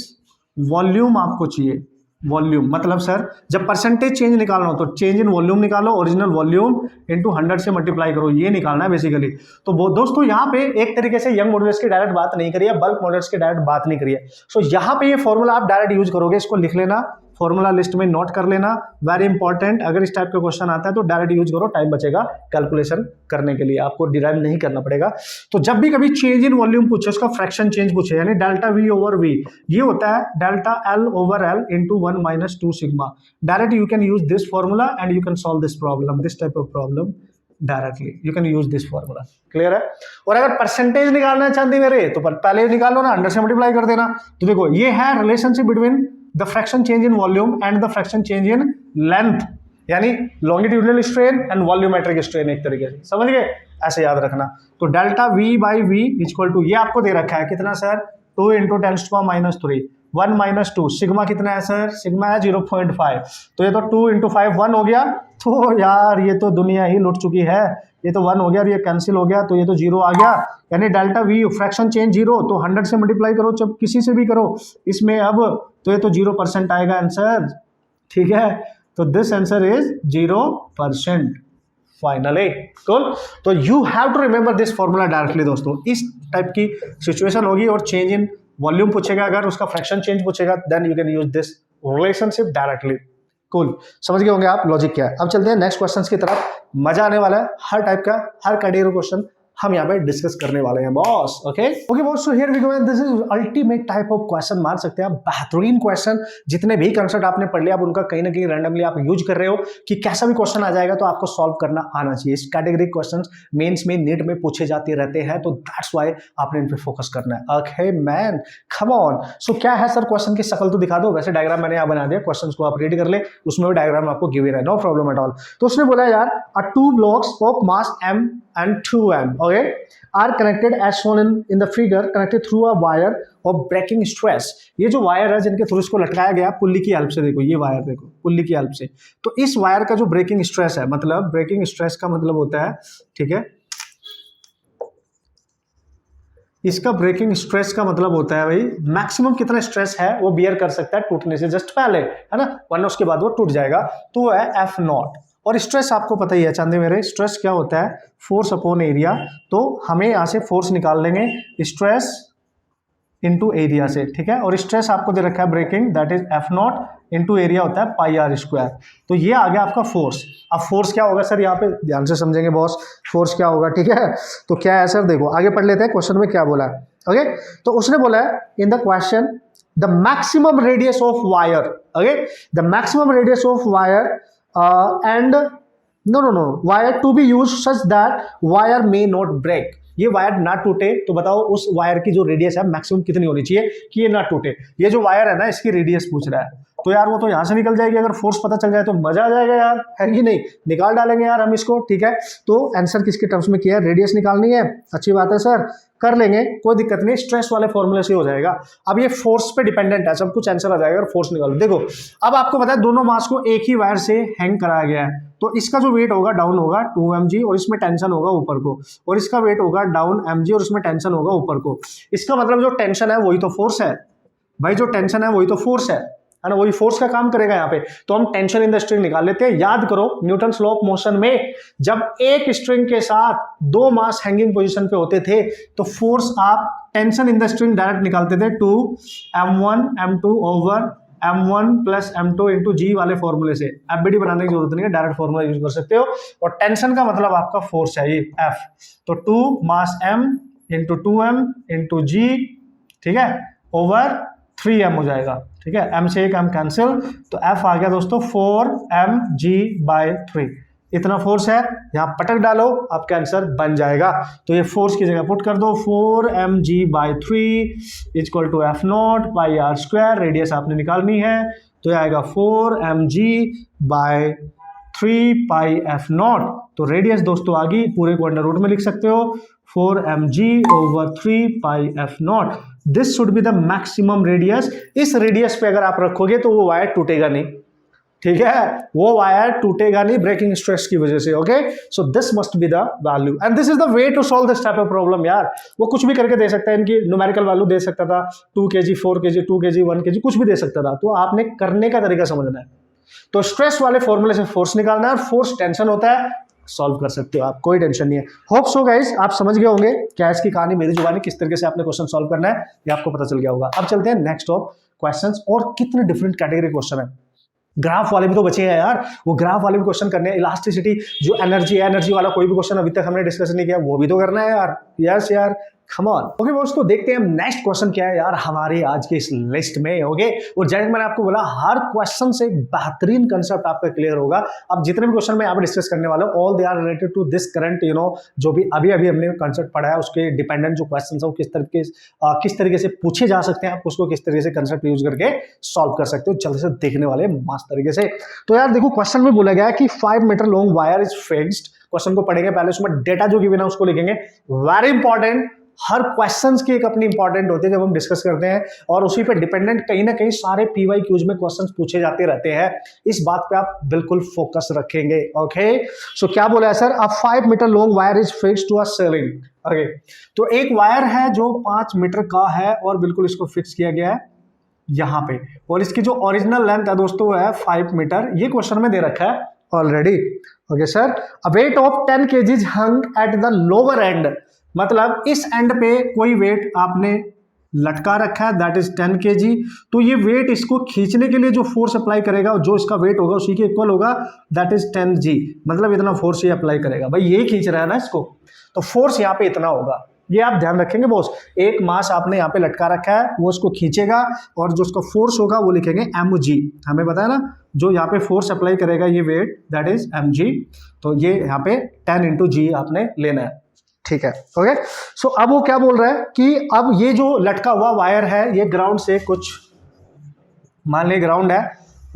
volume आपको चाहिए, वॉल्यूम मतलब सर जब परसेंटेज चेंज निकालना हो तो चेंज इन वॉल्यूम निकालो, ओरिजिनल वॉल्यूम इनटू 100 से मल्टीप्लाई करो, ये निकालना है बेसिकली। तो दोस्तों यहाँ पे एक तरीके से यंग मॉड्यूलस की डायरेक्ट बात नहीं करिए, बल्क मॉड्यूलस की डायरेक्ट बात नहीं करिए। सो यहाँ पे ये फॉर्मूला आप डायरेक्ट यूज करोगे, इसको लिख लेना, फॉर्मूला लिस्ट में नोट कर लेना, वेरी इंपॉर्टेंट। अगर इस टाइप का क्वेश्चन आता है तो डायरेक्ट यूज करो, टाइम बचेगा कैलकुलेशन करने के लिए, आपको डिराइव नहीं करना पड़ेगा। तो जब भी कभी चेंज इन वॉल्यूम पूछे, उसका फ्रैक्शन चेंज पूछे, यानी डेल्टा वी ओवर वी, ये होता है delta L over L into 1 minus 2 sigma. Direct you can use this formula and you can solve this problem, this type of problem directly you can use this formula. Clear है? और अगर percentage निकालना है चांदी मेरे, तो पहले निकालो ना, 100 से मल्टीप्लाई कर देना। तो देखो ये है relationship between the fraction change in volume and the fraction change in length, यानी longitudinal strain and volumetric strain, एक तरीके से समझ गए, ऐसे याद रखना। तो delta V by V equal to, ये आपको दे रखा है कितना सर, 2 इंटू 10⁻³ 1 माइनस 2, सिग्मा कितना है सर, सिग्मा है 0.5, तो ये तो 2 इंटू 5 1 हो गया। तो यार ये तो दुनिया ही लुट चुकी है, ये तो 1 हो गया और ये कैंसिल हो गया, तो ये तो 0 आ गया, यानी डेल्टा वी फ्रैक्शन चेंज 0, तो 100 से मल्टीप्लाई करो, जब किसी से भी करो इसमें अब, तो ये तो 0% आएगा आंसर। ठीक है, तो this answer is 0% finally. Cool, तो you have to remember this formula directly दोस्तों। इस टाइप की सिचुएशन होगी और चेंज इन वॉल्यूम पूछेगा, अगर उसका फ्रैक्शन चेंज पूछेगा, then you can use this relationship directly. Cool, समझ गए होंगे आप लॉजिक क्या है। अब चलते हैं नेक्स्ट क्वेश्चंस की तरफ, मजा आने वाला है, हर टाइप का, हर कैटेगरी क्वेश्चन हम यहाँ पे डिस्कस करने वाले हैं boss. Okay boss, so here we go, this is ultimate type of question, मान सकते हैं आप बेहतरीन क्वेश्चन। जितने भी कंसेप्ट आपने पढ़ लिया, आप उनका कहीं ना कहीं रैंडमली आप यूज कर रहे हो कि कैसा भी क्वेश्चन आ जाएगा तो आपको सॉल्व करना आना चाहिए। इस कैटेगरी क्वेश्चन मेंस में, नीट में पूछे जाते रहते हैं, तो दैट्स व्हाई आपने इन पे फोकस करना है। Okay man, come on. So क्या है सर, क्वेश्चन की शक्ल तो दिखा दो। वैसे डायग्राम मैंने यहाँ बना दिया, क्वेश्चन को आप रीड कर ले, उसमें भी डायग्राम आपको गिवन है, नो प्रॉब्लम एट ऑल। तो उसने बोला यार, अ 2 blocks of mass m and 2m, okay, are connected as shown in the figure, connected through a wire of breaking stress। ये जो वायर है जिनके थ्रू इसको लटकाया गया पुल्ली की हेल्प से, देखो ये वायर, देखो पुल्ली की हेल्प से, तो इस वायर का जो ब्रेकिंग स्ट्रेस है, मतलब ब्रेकिंग स्ट्रेस का मतलब होता है, ठीक है, इसका ब्रेकिंग स्ट्रेस का मतलब होता है भाई मैक्सिमम कितना स्ट्रेस है वो बियर कर सकता है टूटने से जस्ट पहले, है ना, वरना उसके बाद वो टूट जाएगा, तो वो है F0। और स्ट्रेस आपको पता ही है चांदे मेरे, स्ट्रेस क्या होता है, फोर्स अपॉन एरिया। तो हमें यहाँ से फोर्स निकाल लेंगे, स्ट्रेस इनटू एरिया से, ठीक है। और स्ट्रेस आपको दे रखा है breaking, that is F0 into area होता है πr²। तो ये आ गया आपका फोर्स। अब फोर्स क्या होगा सर, यहाँ पे ध्यान से समझेंगे बॉस, फोर्स क्या होगा, ठीक है। तो क्या है सर, देखो आगे पढ़ लेते हैं क्वेश्चन में क्या बोला है। ओके, तो उसने बोला है in the question the maximum radius of wire, okay, the maximum radius of wire and no wire to be use such that wire may not break. ये वायर ना टूटे, तो बताओ उस वायर की जो रेडियस है मैक्सिमम कितनी होनी चाहिए कि ये ना टूटे। ये जो वायर है ना, इसकी रेडियस पूछ रहा है, तो यार वो तो यहाँ से निकल जाएगी, अगर फोर्स पता चल जाए तो मजा आ जाएगा यार, है कि नहीं, निकाल डालेंगे यार हम इसको, ठीक है। तो आंसर किसके टर्म्स में किया है, रेडियस निकालनी है, अच्छी बात है सर, कर लेंगे, कोई दिक्कत नहीं, स्ट्रेस वाले फॉर्मूले से हो जाएगा। अब ये फोर्स पे डिपेंडेंट है, सब कुछ आंसर आ जाएगा अगर फोर्स निकालो। देखो अब आपको पता है दोनों मास को एक ही वायर से हैंग कराया गया है, तो इसका जो वेट होगा डाउन होगा 2 mg और इसमें टेंशन होगा ऊपर को, और इसका वेट होगा डाउन mg और इसमें टेंशन होगा ऊपर को। इसका मतलब जो टेंशन है वही तो फोर्स है भाई, जो टेंशन है वही तो फोर्स है ना, वही फोर्स का काम करेगा यहाँ पे। तो हम टेंशन इन द स्ट्रिंग निकाल लेते हैं। याद करो न्यूटन लॉ ऑफ मोशन में जब एक स्ट्रिंग के साथ 2 मास हैंगिंग पोजीशन पे होते थे तो फोर्स आप tension in the string direct निकालते थे 2 m1 m2 over m1 plus m2 into जी वाले फॉर्मूले से। एफबीडी बनाने की जरूरत नहीं है, डायरेक्ट फॉर्मूला यूज कर सकते हो। और टेंशन का मतलब आपका फोर्स है ये F, तो 2 मास m इंटू 2m इंटू जी, ठीक है, ओवर 3m हो जाएगा, ठीक है, m से एक m कैंसिल, तो F आ गया दोस्तों 4mg/3। इतना फोर्स है, यहाँ पटक डालो आपका आंसर बन जाएगा। तो ये फोर्स की जगह पुट कर दो, 4mg/3 equal to F0 πr², radius आपने निकालनी है, तो ये आएगा 4mg/3 πf0। तो रेडियस दोस्तों आ गई, पूरे को अंडर रूट में लिख सकते हो, 4mg/3 πf0। This should be the maximum radius. इस रेडियस पे अगर आप रखोगे तो वो वायर टूटेगा नहीं, ठीक है, वो वायर टूटेगा नहीं ब्रेकिंग स्ट्रेस की वजह से। Okay, so this must be the value and this is the way to solve this type of problem. यार वो कुछ भी करके दे सकता है, इनकी न्यूमेरिकल वैल्यू दे सकता था, 2 kg 4 kg 2 kg 1 kg कुछ भी दे सकता था। तो आपने करने का तरीका समझना है। तो स्ट्रेस वाले फॉर्मूले से फोर्स निकालना है, और फोर्स टेंशन होता है, सॉल्व कर सकते हो आप, कोई टेंशन नहीं है। होप सो गाइस आप समझ गए होंगे क्या इसकी कहानी, मेरी जुबानी किस तरीके से आपने क्वेश्चन सॉल्व करना है ये आपको पता चल गया होगा। अब चलते हैं नेक्स्ट ऑफ क्वेश्चंस, और कितने डिफरेंट कैटेगरी क्वेश्चन है। ग्राफ वाले भी तो बचे हैं यार, वो ग्राफ वाले भी क्वेश्चन करने हैं। इलास्टिसिटी जो एनर्जी है, एनर्जी वाला कोई भी क्वेश्चन अभी तक हमने डिस्कस नहीं किया, वो भी तो करना है यार। यस यार, कम ऑन। ओके दोस्तों, देखते हैं नेक्स्ट क्वेश्चन क्या है यार हमारी आज के इस लिस्ट में। ओके, और जैसे मैंने आपको बोला हर क्वेश्चन से एक बेहतरीन कंसेप्ट आपका क्लियर होगा। अब जितने भी क्वेश्चन मैं यहाँ पे डिस्कस करने वाला हूँ, all they are related to this current जो भी अभी हमने कंसेप्ट पढ़ा है उसके डिपेंडेंट जो क्वेश्चन है वो किस तरीके से पूछे जा सकते हैं, आप उसको किस तरीके से कंसेप्ट यूज करके सॉल्व कर सकते हो, जल्दी से देखने वाले मस्त तरीके से। तो यार देखो, क्वेश्चन में बोला गया है कि 5 metre long wire is fixed. Question को पढ़ेंगे पहले, उसमें डेटा जो गिवन है उसको लिखेंगे। वेरी इंपॉर्टेंट, हर क्वेश्चंस की एक अपनी इंपॉर्टेंट होती है जब हम डिस्कस करते हैं, और उसी पे डिपेंडेंट कहीं ना कहीं सारे PYQs में क्वेश्चंस पूछे जाते रहते हैं। इस बात पे आप बिल्कुल फोकस रखेंगे। ओके, सो क्या बोला है sir, a 5 metre long wire is fixed to a ceiling. Okay, तो एक वायर है जो 5 मीटर का है और बिल्कुल इसको फिक्स किया गया है यहां पे, और इसकी जो ओरिजिनल लेंथ है दोस्तों है 5 मीटर। ये क्वेश्चन में दे रखा है already. Okay sir, a weight of 10 kg hung at the lower and, मतलब इस एंड पे कोई वेट आपने लटका रखा है, दैट इज 10 kg। तो ये वेट इसको खींचने के लिए जो फोर्स अप्लाई करेगा, जो इसका वेट होगा उसी के इक्वल होगा, दैट इज 10G। मतलब इतना फोर्स ये अप्लाई करेगा, भाई यही खींच रहा है ना इसको, तो फोर्स यहाँ पे इतना होगा। ये आप ध्यान रखेंगे बॉस, एक मास आपने यहाँ पे लटका रखा है, वो इसको खींचेगा और जो उसका फोर्स होगा वो लिखेंगे mg। हमें पता है ना, जो यहाँ पे फोर्स अप्लाई करेगा ये वेट, दैट इज mg। तो ये यहाँ पे 10 × G आपने लेना है, ठीक है। ओके, सो अब वो क्या बोल रहा है कि अब ये जो लटका हुआ वायर है ये ग्राउंड से कुछ, मान ली ग्राउंड है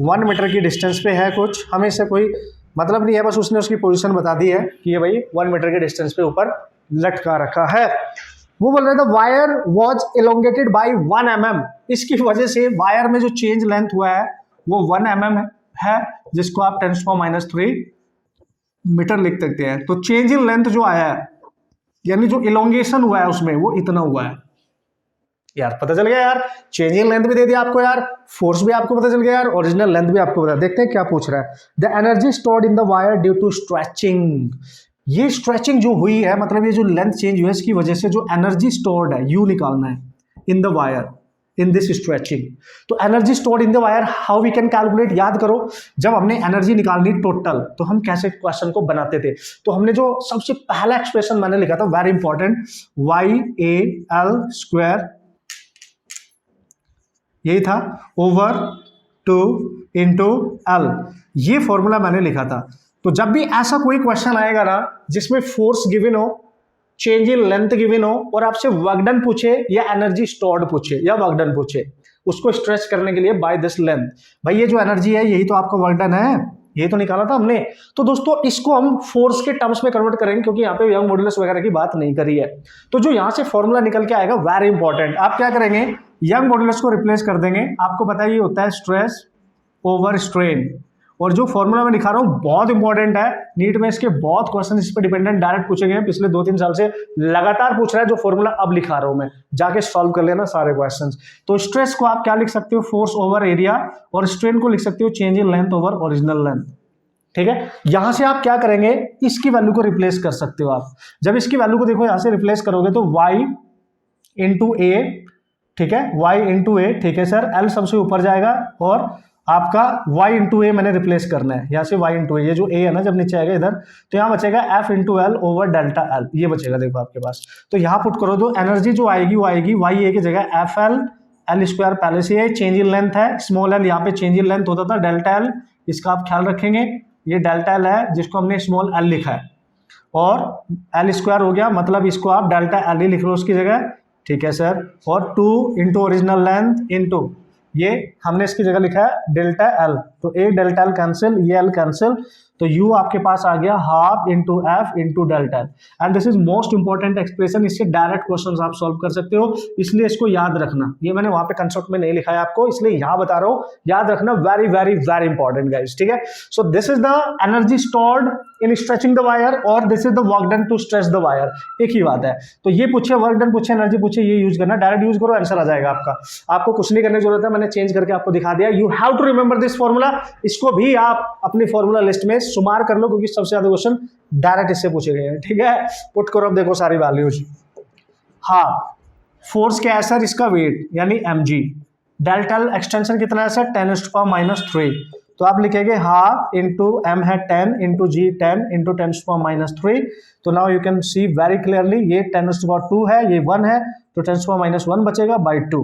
1 मीटर की डिस्टेंस पे है कुछ, हमें इससे कोई मतलब नहीं है, बस उसने उसकी पोजीशन बता दी है कि ये भाई 1 मीटर के डिस्टेंस पे ऊपर लटका रखा है। वो बोल रहे थे wire was elongated by 1 mm। इसकी वजह से वायर में जो चेंज लेंथ हुआ है वो 1 mm है, जिसको आप 10⁻³ मीटर लिख सकते हैं। तो चेंज इन लेंथ जो आया है, यानी जो इलोंगेशन हुआ है उसमें, वो इतना हुआ है यार। पता चल गया यार, चेंज इन लेंथ भी दे दिया आपको यार, फोर्स भी आपको पता चल गया यार, ओरिजिनल लेंथ भी आपको पता। देखते हैं क्या पूछ रहा है। The energy stored in the wire due to stretching. ये स्ट्रेचिंग जो हुई है, मतलब ये जो लेंथ चेंज हुई है, इसकी वजह से जो एनर्जी स्टोर्ड है, यू निकालना है in the wire in this stretching. तो energy stored in the wire, how we can calculate. याद करो, जब हमने एनर्जी निकालनी टोटल, तो हम कैसे क्वेश्चन को बनाते थे। तो हमने जो सबसे पहला एक्सप्रेशन मैंने लिखा था, वेरी इंपॉर्टेंट, YAL², यही था, ओवर 2 × L। ये फॉर्मूला मैंने लिखा था। तो जब भी ऐसा कोई क्वेश्चन आएगा ना जिसमें फोर्स गिवन हो, चेंज इन लेंथ गिवन हो, और आपसे वर्क डन पूछे या एनर्जी स्टोर्ड पूछे या वर्क डन पूछे, उसको स्ट्रेच करने के लिए बाय दिस लेंथ, भाई ये जो एनर्जी है यही तो आपका वर्क डन है, यही तो निकाला था हमने। तो दोस्तों इसको हम फोर्स के टर्म्स में कन्वर्ट करेंगे, क्योंकि यहाँ पे यंग मॉडुलस वगैरह की बात नहीं करी है। तो जो यहाँ से फॉर्मूला निकल के आएगा, वेरी इंपॉर्टेंट, आप क्या करेंगे, यंग मॉडुलस को रिप्लेस कर देंगे। आपको पता है ये होता है स्ट्रेस ओवर स्ट्रेन, और जो फॉर्मूला मैं दिखा रहा हूँ बहुत इंपॉर्टेंट है, नीट में इसके बहुत क्वेश्चन इस पर डिपेंडेंट डायरेक्ट पूछे गए, पिछले 2-3 साल से लगातार पूछ रहा है। जो फॉर्मूला अब लिखा रहा हूं मैं, जाके सॉल्व कर लेना सारे क्वेश्चंस। तो स्ट्रेस को आप क्या लिख सकते हो, फोर्स ओवर एरिया, और स्ट्रेन को लिख सकते हो change in length over original length, ठीक है। यहां से आप क्या करेंगे, इसकी वैल्यू को रिप्लेस कर सकते हो आप। जब इसकी वैल्यू को देखो यहां से रिप्लेस करोगे तो y × A, ठीक है, y × A, ठीक है सर, L सबसे ऊपर जाएगा, और आपका y × A मैंने रिप्लेस करना है, यहाँ से y × A, ये जो A है ना जब नीचे आएगा इधर, तो यहाँ बचेगा F × L over delta L, ये बचेगा देखो आपके पास। तो यहाँ पुट करो तो एनर्जी जो आएगी वो आएगी YA की जगह FL, L² पहले से है, चेंज इन लेंथ है, स्मॉल l यहाँ पे चेंज इन लेंथ होता था डेल्टा L, इसका आप ख्याल रखेंगे, ये डेल्टा L है जिसको हमने स्मॉल l लिखा है, और L² हो गया, मतलब इसको आप डेल्टा L ही लिख लो उसकी जगह, ठीक है सर, और 2 × ओरिजिनल लेंथ इंटू ये हमने इसकी जगह लिखा है डेल्टा L, तो एक डेल्टा L कैंसिल, ये L कैंसिल, तो U आपके पास आ गया ½ × F × delta L। And this is most important expression, इससे डायरेक्ट क्वेश्चंस आप सॉल्व कर सकते हो, इसलिए इसको याद रखना। ये मैंने वहां पे कंसेप्ट में नहीं लिखा है आपको, इसलिए यहाँ बता रहा हूँ, याद रखना, very very very important guys, ठीक है। So this is the energy stored in stretching the wire, और this is the work done to stretch the wire, एक ही बात है। तो ये पूछे वर्क डन पूछे एनर्जी पूछे, ये यूज करना, डायरेक्ट यूज करो, आंसर आ जाएगा आपका, आपको कुछ नहीं करने की जरूरत है, मैंने चेंज करके आपको दिखा दिया। You have to remember this formula, इसको भी आप अपनी फॉर्मूला लिस्ट में शुमार कर लो क्योंकि सबसे ज्यादा क्वेश्चन डायरेक्ट इससे पूछे गए हैं, ठीक है। पुट करो अब देखो सारी वैल्यूज। हाँ, फोर्स क्या है सर, इसका वेट यानी mg। डेल्टा एक्सटेंशन कितना है सर, 10⁻³ तो आप लिखेंगे हाफ इंटू एम है 10 इंटू जी 10 इंटू 10⁻³ तो now you can see very clearly ये 10⁻² है, ये 1 है तो 10⁻1 बचेगा बाई 2,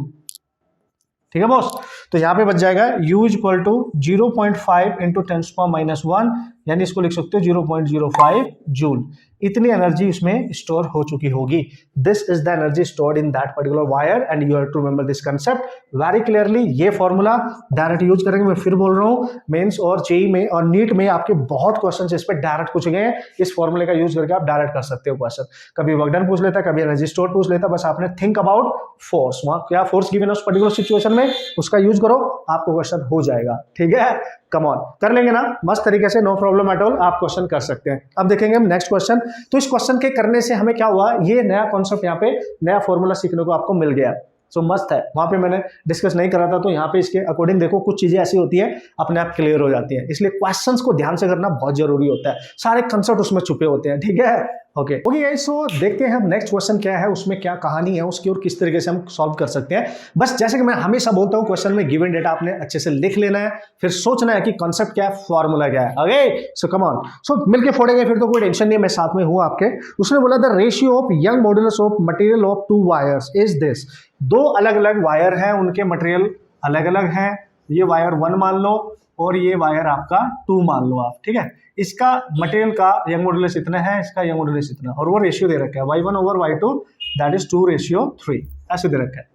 ठीक है बॉस। तो यहाँ पे बच जाएगा u इक्वल टू 0.5 इंटू 10⁻1 यानी इसको लिख सकते हो 0.05 जूल। इतनी एनर्जी इसमें स्टोर हो चुकी होगी। This is the energy stored in that particular wire and you have to remember this concept very clearly. ये फॉर्मूला डायरेक्ट यूज करेंगे, मैं फिर बोल रहा हूँ, मेंस और जेई में और नीट में आपके बहुत क्वेश्चन इस पर डायरेक्ट पूछे गए हैं। इस फॉर्मूले का यूज करके आप डायरेक्ट कर सकते हो क्वेश्चन। कभी वर्क डन पूछ लेता, कभी एनर्जी स्टोर पूछ लेता, बस आपने थिंक अबाउट फोर्स, वहां क्या फोर्स गिवन है उस पर्टिकुलर सिचुएशन में, उसका यूज करो, आपको क्वेश्चन हो जाएगा, ठीक है। कम ऑन, कर लेंगे ना मस्त तरीके से, नो प्रॉब्लम एट ऑल, आप क्वेश्चन कर सकते हैं। अब देखेंगे हम नेक्स्ट क्वेश्चन। तो इस क्वेश्चन के करने से हमें क्या हुआ, ये नया कॉन्सेप्ट, यहाँ पे नया फॉर्मूला सीखने को आपको मिल गया। सो मस्त है, वहां पे मैंने डिस्कस नहीं करा था तो यहाँ पे इसके अकॉर्डिंग देखो कुछ चीजें ऐसी होती है अपने आप क्लियर हो जाती है, इसलिए क्वेश्चंस को ध्यान से करना बहुत जरूरी होता है, सारे कंसेप्ट उसमें छुपे होते हैं, ठीक है। ओके गाइस, सो देखते हैं हम नेक्स्ट क्वेश्चन क्या है, उसमें क्या कहानी है उसकी और किस तरीके से हम सॉल्व कर सकते हैं। बस जैसे कि मैं हमेशा बोलता हूं, क्वेश्चन में गिवन डेटा आपने अच्छे से लिख लेना है, फिर सोचना है कि कॉन्सेप्ट क्या है, फॉर्मूला क्या है। ओके सो कम ऑन, सो मिलके फोड़ेंगे, फिर तो कोई टेंशन नहीं है, मैं साथ में हूं आपके। उसने बोला the ratio of young modulus of material of 2 wires is this. 2 अलग अलग वायर हैं, उनके मटेरियल अलग अलग हैं, ये वायर 1 मान लो और ये वायर आपका 2 मान लो आप, ठीक है। इसका मटेरियल का यंग मॉड्यूलस इतना है, इसका यंग मॉड्यूलस इतना, और वो रेशियो दे रखा है y1 over y2 that is 2:3, ऐसे दे रखा है,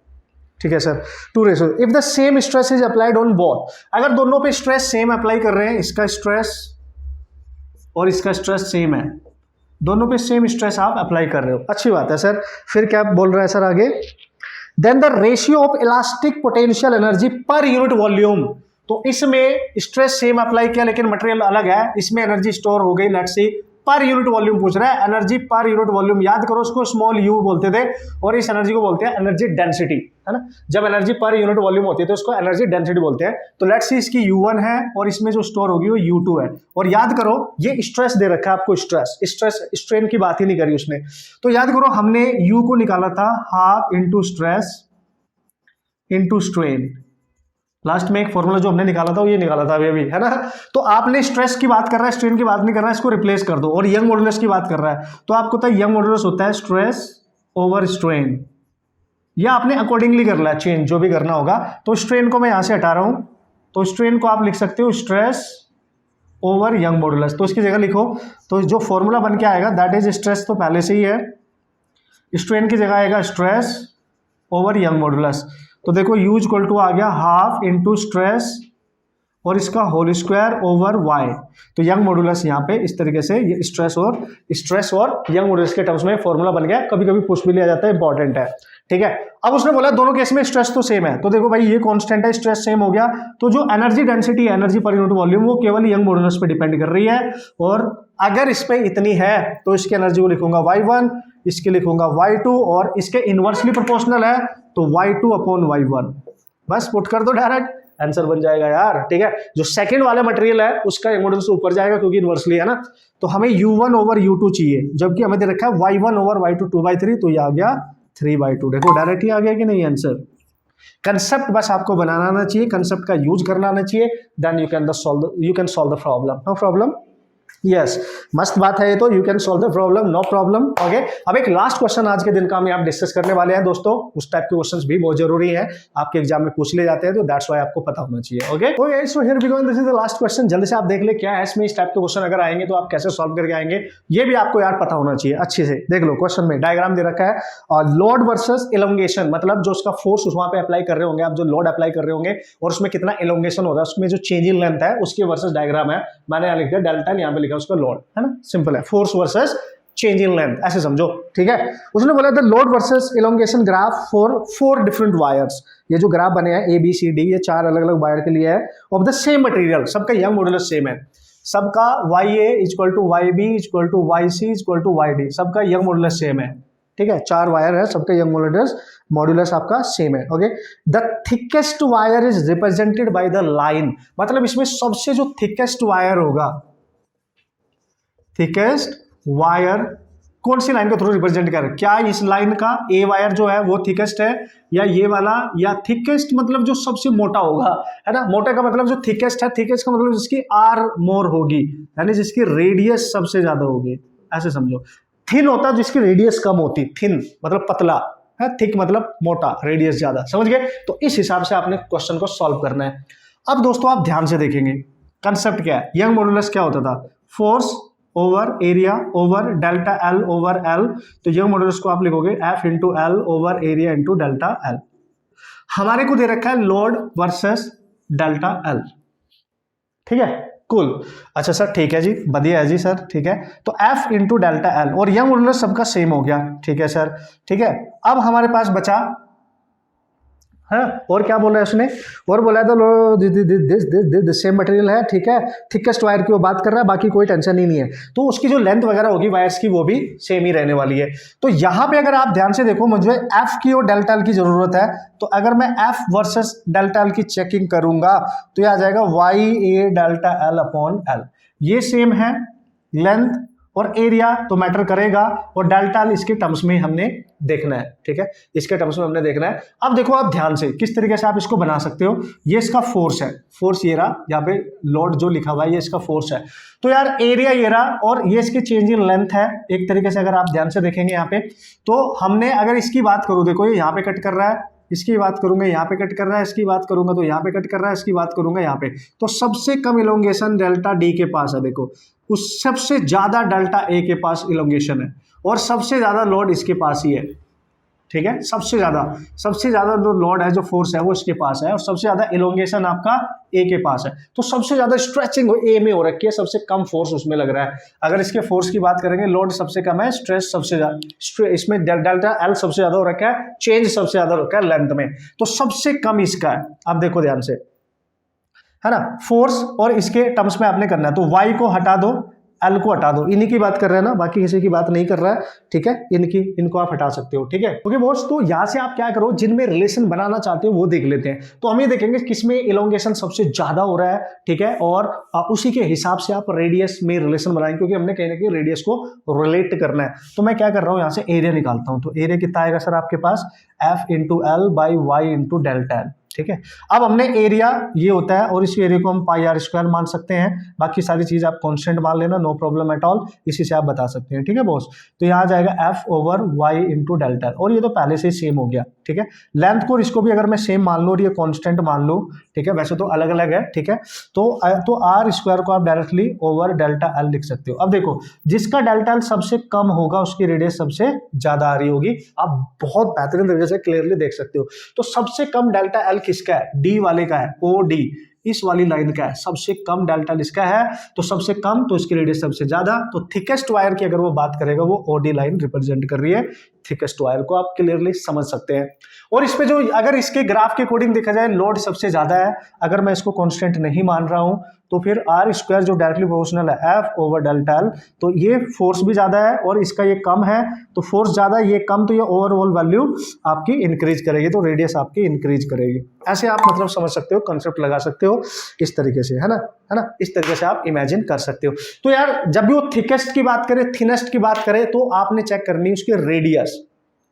ठीक है sir, 2:3। If the same stress is applied on both, अगर दोनों पे स्ट्रेस सेम अप्लाई कर रहे हैं, इसका स्ट्रेस और इसका स्ट्रेस सेम है, दोनों पे सेम स्ट्रेस आप अप्लाई कर रहे हो, अच्छी बात है सर। फिर क्या बोल रहा है सर आगे, then the ratio of elastic potential energy per unit volume, तो इसमें स्ट्रेस सेम अप्लाई किया लेकिन मटेरियल अलग है, इसमें एनर्जी स्टोर हो गई, लेट्स सी पर यूनिट वॉल्यूम पूछ रहा है, एनर्जी पर यूनिट वॉल्यूम, याद करो उसको स्मॉल यू बोलते थे और इस एनर्जी को बोलते हैं एनर्जी डेंसिटी, है ना। जब एनर्जी पर यूनिट वॉल्यूम होती है तो उसको एनर्जी डेंसिटी बोलते हैं। तो लेट्स सी इसकी U1 है और इसमें जो स्टोर होगी वो U2 है, और याद करो ये स्ट्रेस दे रखा है आपको, स्ट्रेस स्ट्रेन की बात ही नहीं करी उसने। तो याद करो हमने U को निकाला था half into stress into strain, last में एक फॉर्मूला जो हमने निकाला था वो ये निकाला था अभी, है ना। तो आपने स्ट्रेस की बात कर रहा है, स्ट्रेन की बात नहीं कर रहा है, इसको रिप्लेस कर दो, और यंग मॉड्यूलस की बात कर रहा है तो आपको पता है यंग मॉड्यूलस होता है स्ट्रेस ओवर स्ट्रेन, या आपने अकॉर्डिंगली करना है चेंज, जो भी करना होगा। तो स्ट्रेन को मैं यहां से हटा रहा हूं, तो स्ट्रेन को आप लिख सकते हो स्ट्रेस ओवर यंग मॉड्यूलस, तो इसकी जगह लिखो, तो जो फॉर्मूला बन के आएगा दैट इज स्ट्रेस तो पहले से ही है, स्ट्रेन की जगह आएगा स्ट्रेस ओवर यंग मॉड्यूलस। तो देखो यू इक्वल टू आ गया हाफ इंटू स्ट्रेस और इसका होल स्क्वायर ओवर वाई। तो यंग मॉड्यूलस यहाँ पे इस तरीके से ये स्ट्रेस और यंग मॉड्यूलस के टर्म्स में फॉर्मूला बन गया, कभी कभी पूछ भी लिया जाता है, इंपॉर्टेंट है, ठीक है। अब उसने बोला दोनों केस में स्ट्रेस तो सेम है, तो देखो भाई ये कांस्टेंट है, स्ट्रेस सेम हो गया, तो जो एनर्जी डेंसिटी है, एनर्जी पर यूनिट वॉल्यूम, वो केवल यंग मॉड्यूलस पे डिपेंड कर रही है, और अगर इस पे इतनी है तो इसकी एनर्जी को लिखूंगा y1, इसके लिखूंगा y2, और इसके इनवर्सली प्रोपोर्शनल है तो y2 अपॉन y1, बस पुट कर दो डायरेक्ट, आंसर बन जाएगा यार, ठीक है। जो सेकंड वाला मटेरियल है उसका यंग मॉड्यूलस ऊपर जाएगा क्योंकि इनवर्सली है ना, तो हमें u1 ओवर u2 चाहिए, जबकि हमें दे रखा है y1 ओवर y2 2/3, तो ये आ गया 3/2। देखो डायरेक्ट ही आ गया कि नहीं आंसर। कंसेप्ट बस आपको बनाना आना चाहिए, कंसेप्ट का यूज करना आना चाहिए, then you can solve the problem, no problem. Yes, मस्त बात है ये तो, you can solve the problem, no problem. Okay, अब एक लास्ट क्वेश्चन आज के दिन का हम यहाँ डिस्कस करने वाले हैं दोस्तों, उस टाइप के क्वेश्चंस भी बहुत जरूरी है, आपके एग्जाम में पूछ ले जाते हैं, तो दैट्स व्हाई आपको पता होना चाहिए। Okay so here we go, this is the last question, जल्दी से आप देख ले क्या है इसमें, इस टाइप के क्वेश्चन अगर आएंगे तो आप कैसे सॉल्व करके आएंगे, ये भी आपको यार पता होना चाहिए अच्छे से। देख लो क्वेश्चन में डायग्राम दे रखा है, और लोड वर्सेस एलोंगेशन, मतलब जो उसका फोर्स वहां पे अप्लाई कर रहे होंगे आप, जो लोड अप्लाई कर रहे होंगे और उसमें कितना एलोंगेशन हो रहा है, उसमें जो चेंज इन लेंथ है उसके वर्सेस डायग्राम है, मैंने यहाँ लिख दिया डेल्टा, यहाँ पे लिखा उसका लोड, है ना, सिंपल है, force versus change in length, ऐसे समझो, ठीक है। उसने बोला the load versus elongation graph for 4 different wires, ये जो ग्राफ बने हैं ABCD, ये 4 अलग अलग वायर के लिए है, ऑफ द सेम मटेरियल, सबका यंग मॉड्यूलस सेम है, सबका YA equal to YB equal to YC equal to YD, सबका यंग मॉड्यूलस सेम है, ठीक है। 4 वायर है, सबका यंग मॉड्यूलस आपका सेम है। Okay, the thickest wire is represented by the line, मतलब इसमें सबसे जो थिकेस्ट वायर होगा थिकेस्ट वायर कौन सी लाइन के थ्रू रिप्रेजेंट कर, क्या इस लाइन का ए वायर जो है वो थिकेस्ट है, या ये वाला, या थिकेस्ट मतलब जो सबसे मोटा होगा, है ना, मोटा का मतलब जो थिकेस्ट है, थिकेस्ट का मतलब जिसकी आर मोर होगी, यानी जिसकी रेडियस सबसे ज्यादा होगी, ऐसे समझो। थिन होता जिसकी रेडियस कम होती, थिन मतलब पतला है, थिक मतलब मोटा, रेडियस ज्यादा, समझ गए। तो इस हिसाब से आपने क्वेश्चन को सॉल्व करना है। अब दोस्तों आप ध्यान से देखेंगे कंसेप्ट क्या है। यंग मॉडुलस क्या होता था, force over area over delta L over L. तो यंग मॉडुलस को आप लिखोगे F into L over area into delta L. हमारे को दे रखा है लोड वर्सेस डेल्टा एल, ठीक है, कुल। अच्छा सर ठीक है जी, बढ़िया है जी सर, ठीक है। तो एफ इंटू डेल्टा एल, और यंग मॉडुलस सबका सेम हो गया, ठीक है सर, ठीक है। अब हमारे पास बचा है, और क्या बोला है उसने, और बोला है सेम मटेरियल है, ठीक है, थिकेस्ट वायर की वो बात कर रहा है, बाकी कोई टेंशन ही नहीं है। तो उसकी जो लेंथ वगैरह होगी वायर्स की वो भी सेम ही रहने वाली है। तो यहां पे अगर आप ध्यान से देखो, मुझे एफ की और डेल्टा एल की जरूरत है। तो अगर मैं एफ वर्सेस डेल्टा एल की चेकिंग करूंगा तो यह आ जाएगा वाई ए डेल्टा एल अपॉन एल। ये सेम है लेंथ और एरिया तो मैटर करेगा, और डेल्टा एल इसके टर्म्स में हमने देखना है, ठीक है, इसके टर्म्स में हमने देखना है। अब देखो आप ध्यान से किस तरीके से आप इसको बना सकते हो। ये इसका फोर्स है, फोर्स ये रहा, यहाँ पे लोड जो लिखा हुआ है ये इसका फोर्स है। तो यार एरिया ये रहा, और ये इसकी चेंज इन लेंथ है एक तरीके से। अगर आप ध्यान से देखेंगे यहाँ पे, तो हमने अगर इसकी बात करूं, देखो ये यहाँ पे कट कर रहा है, इसकी बात करूंगा यहाँ पे कट कर रहा है, इसकी बात करूंगा तो यहाँ पे कट कर रहा है, इसकी बात करूंगा यहाँ पे। तो सबसे कम इलोंगेशन डेल्टा डी के पास है, देखो उस सबसे ज्यादा डेल्टा ए के पास इलोंगेशन है, और सबसे ज्यादा लोड इसके पास ही है, ठीक है। सबसे ज्यादा जो लोड है, जो फोर्स है वो इसके पास है, और सबसे ज्यादा इलोंगेशन आपका ए के पास है। तो सबसे ज्यादा स्ट्रेचिंग ए में हो रखी है, सबसे कम फोर्स उसमें लग रहा है। अगर इसके फोर्स की बात करेंगे, लोड सबसे कम है, स्ट्रेस सबसे ज्यादा, इसमें डेल्टा एल सबसे ज्यादा हो रखा है, चेंज सबसे ज्यादा हो रखा है लेंथ में, तो सबसे कम इसका है। आप देखो ध्यान से, है ना, फोर्स और इसके टर्म्स में आपने करना है। तो वाई को हटा दो, एल को हटा दो, इन्हीं की बात कर रहे हैं ना, बाकी किसी की बात नहीं कर रहा है, ठीक है। इनको आप हटा सकते हो, ठीक है। ओके बॉस, तो यहां से आप क्या करो, जिनमें रिलेशन बनाना चाहते हो वो देख लेते हैं। तो हम ये देखेंगे किसमें इलोंगेशन सबसे ज्यादा हो रहा है, ठीक है, और उसी के हिसाब से आप रेडियस में रिलेशन बनाएंगे, क्योंकि हमने कहीं ना कहीं रेडियस को रिलेट करना है। तो मैं क्या कर रहा हूं, यहां से एरिया निकालता हूं। तो एरिया कितना आएगा सर आपके पास, F into L by Y into delta L, ठीक है। अब हमने एरिया ये होता है, और इस एरिया को हम पाई आर स्क्वायर मान सकते हैं, बाकी सारी चीज आप कांस्टेंट मान लेना, नो प्रॉब्लम एट ऑल, इसी से आप बता सकते हैं, ठीक है बॉस। तो यहाँ आ जाएगा F over Y into delta, और ये तो पहले से ही सेम हो गया, ठीक है। लेंथ को इसको भी अगर मैं सेम मान लूँ और ये कांस्टेंट मान लूँ, ठीक है, वैसे तो अलग अलग है, ठीक है। तो आर स्क्वायर को आप डायरेक्टली ओवर डेल्टा एल लिख सकते हो। अब देखो जिसका डेल्टा एल सबसे कम होगा उसकी रेडियस सबसे ज्यादा आ रही होगी, आप बहुत बेहतरीन तरीके से क्लियरली देख सकते हो। तो सबसे कम डेल्टा एल किसका है, डी वाले का है, ओ डी, इस वाली लाइन का है, सबसे कम डेल्टा एल इसका है। तो सबसे कम तो इसकी रेडियस सबसे ज्यादा, तो थिकेस्ट वायर की अगर वो बात करेगा वो ओडी लाइन रिप्रेजेंट कर रही है थिकेस्ट वायर को, आप क्लियरली समझ सकते हैं। और इस पे जो अगर इसके ग्राफ के अकॉर्डिंग देखा जाए, लोड सबसे ज्यादा है, अगर मैं इसको कांस्टेंट नहीं मान रहा हूं तो फिर आर स्क्वायर जो डायरेक्टली प्रोपोर्शनल है एफ ओवर डेल्टा एल, तो ये फोर्स भी ज्यादा है और इसका ये कम है, तो फोर्स ज्यादा ये कम, तो ये ओवरऑल वैल्यू आपकी इंक्रीज करेगी, तो रेडियस आपकी इंक्रीज करेगी। ऐसे आप मतलब समझ सकते हो, कंसेप्ट लगा सकते हो इस तरीके से, है ना, इस तरीके से आप इमेजिन कर सकते हो। तो यार जब भी वो थिकेस्ट की बात करें, थिनेस्ट की बात करें, तो आपने चेक करनी है उसकी रेडियस,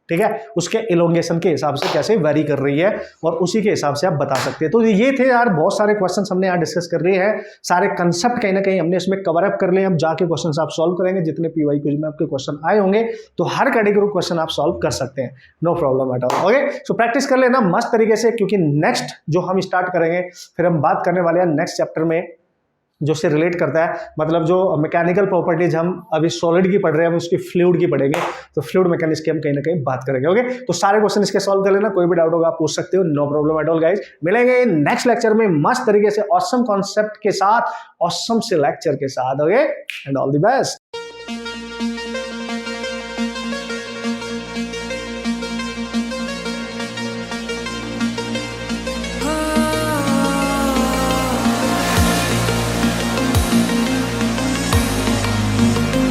ठीक है, उसके इलोंगेशन के हिसाब से कैसे वेरी कर रही है, और उसी के हिसाब से आप बता सकते हैं। तो ये थे यार बहुत सारे क्वेश्चंस हमने यहाँ डिस्कस कर रहे हैं, सारे कंसेप्ट कहीं ना कहीं हमने इसमें कवर अप कर लिए। हम जाके क्वेश्चंस आप सॉल्व करेंगे, जितने पीवाई क्यूज में आपके क्वेश्चन आए होंगे तो हर कैटेगरी क्वेश्चन आप सॉल्व कर सकते हैं, no problem at all. Okay, so practice कर लेना मस्त तरीके से, क्योंकि नेक्स्ट जो हम स्टार्ट करेंगे, फिर हम बात करने वाले हैं नेक्स्ट चैप्टर में जो से रिलेट करता है, मतलब जो मैकेनिकल प्रॉपर्टीज हम अभी सॉलिड की पढ़ रहे हैं, हम उसकी फ्लूइड की पढ़ेंगे, तो फ्लूइड मैकेनिक्स की हम कहीं ना कहीं बात करेंगे। ओके, तो सारे क्वेश्चन इसके सॉल्व कर लेना, कोई भी डाउट होगा आप पूछ सकते हो, no problem at all guys. मिलेंगे नेक्स्ट लेक्चर में मस्त तरीके से, ऑसम कॉन्सेप्ट के साथ, ऑसम से लेक्चर के साथ। Okay, and all the best.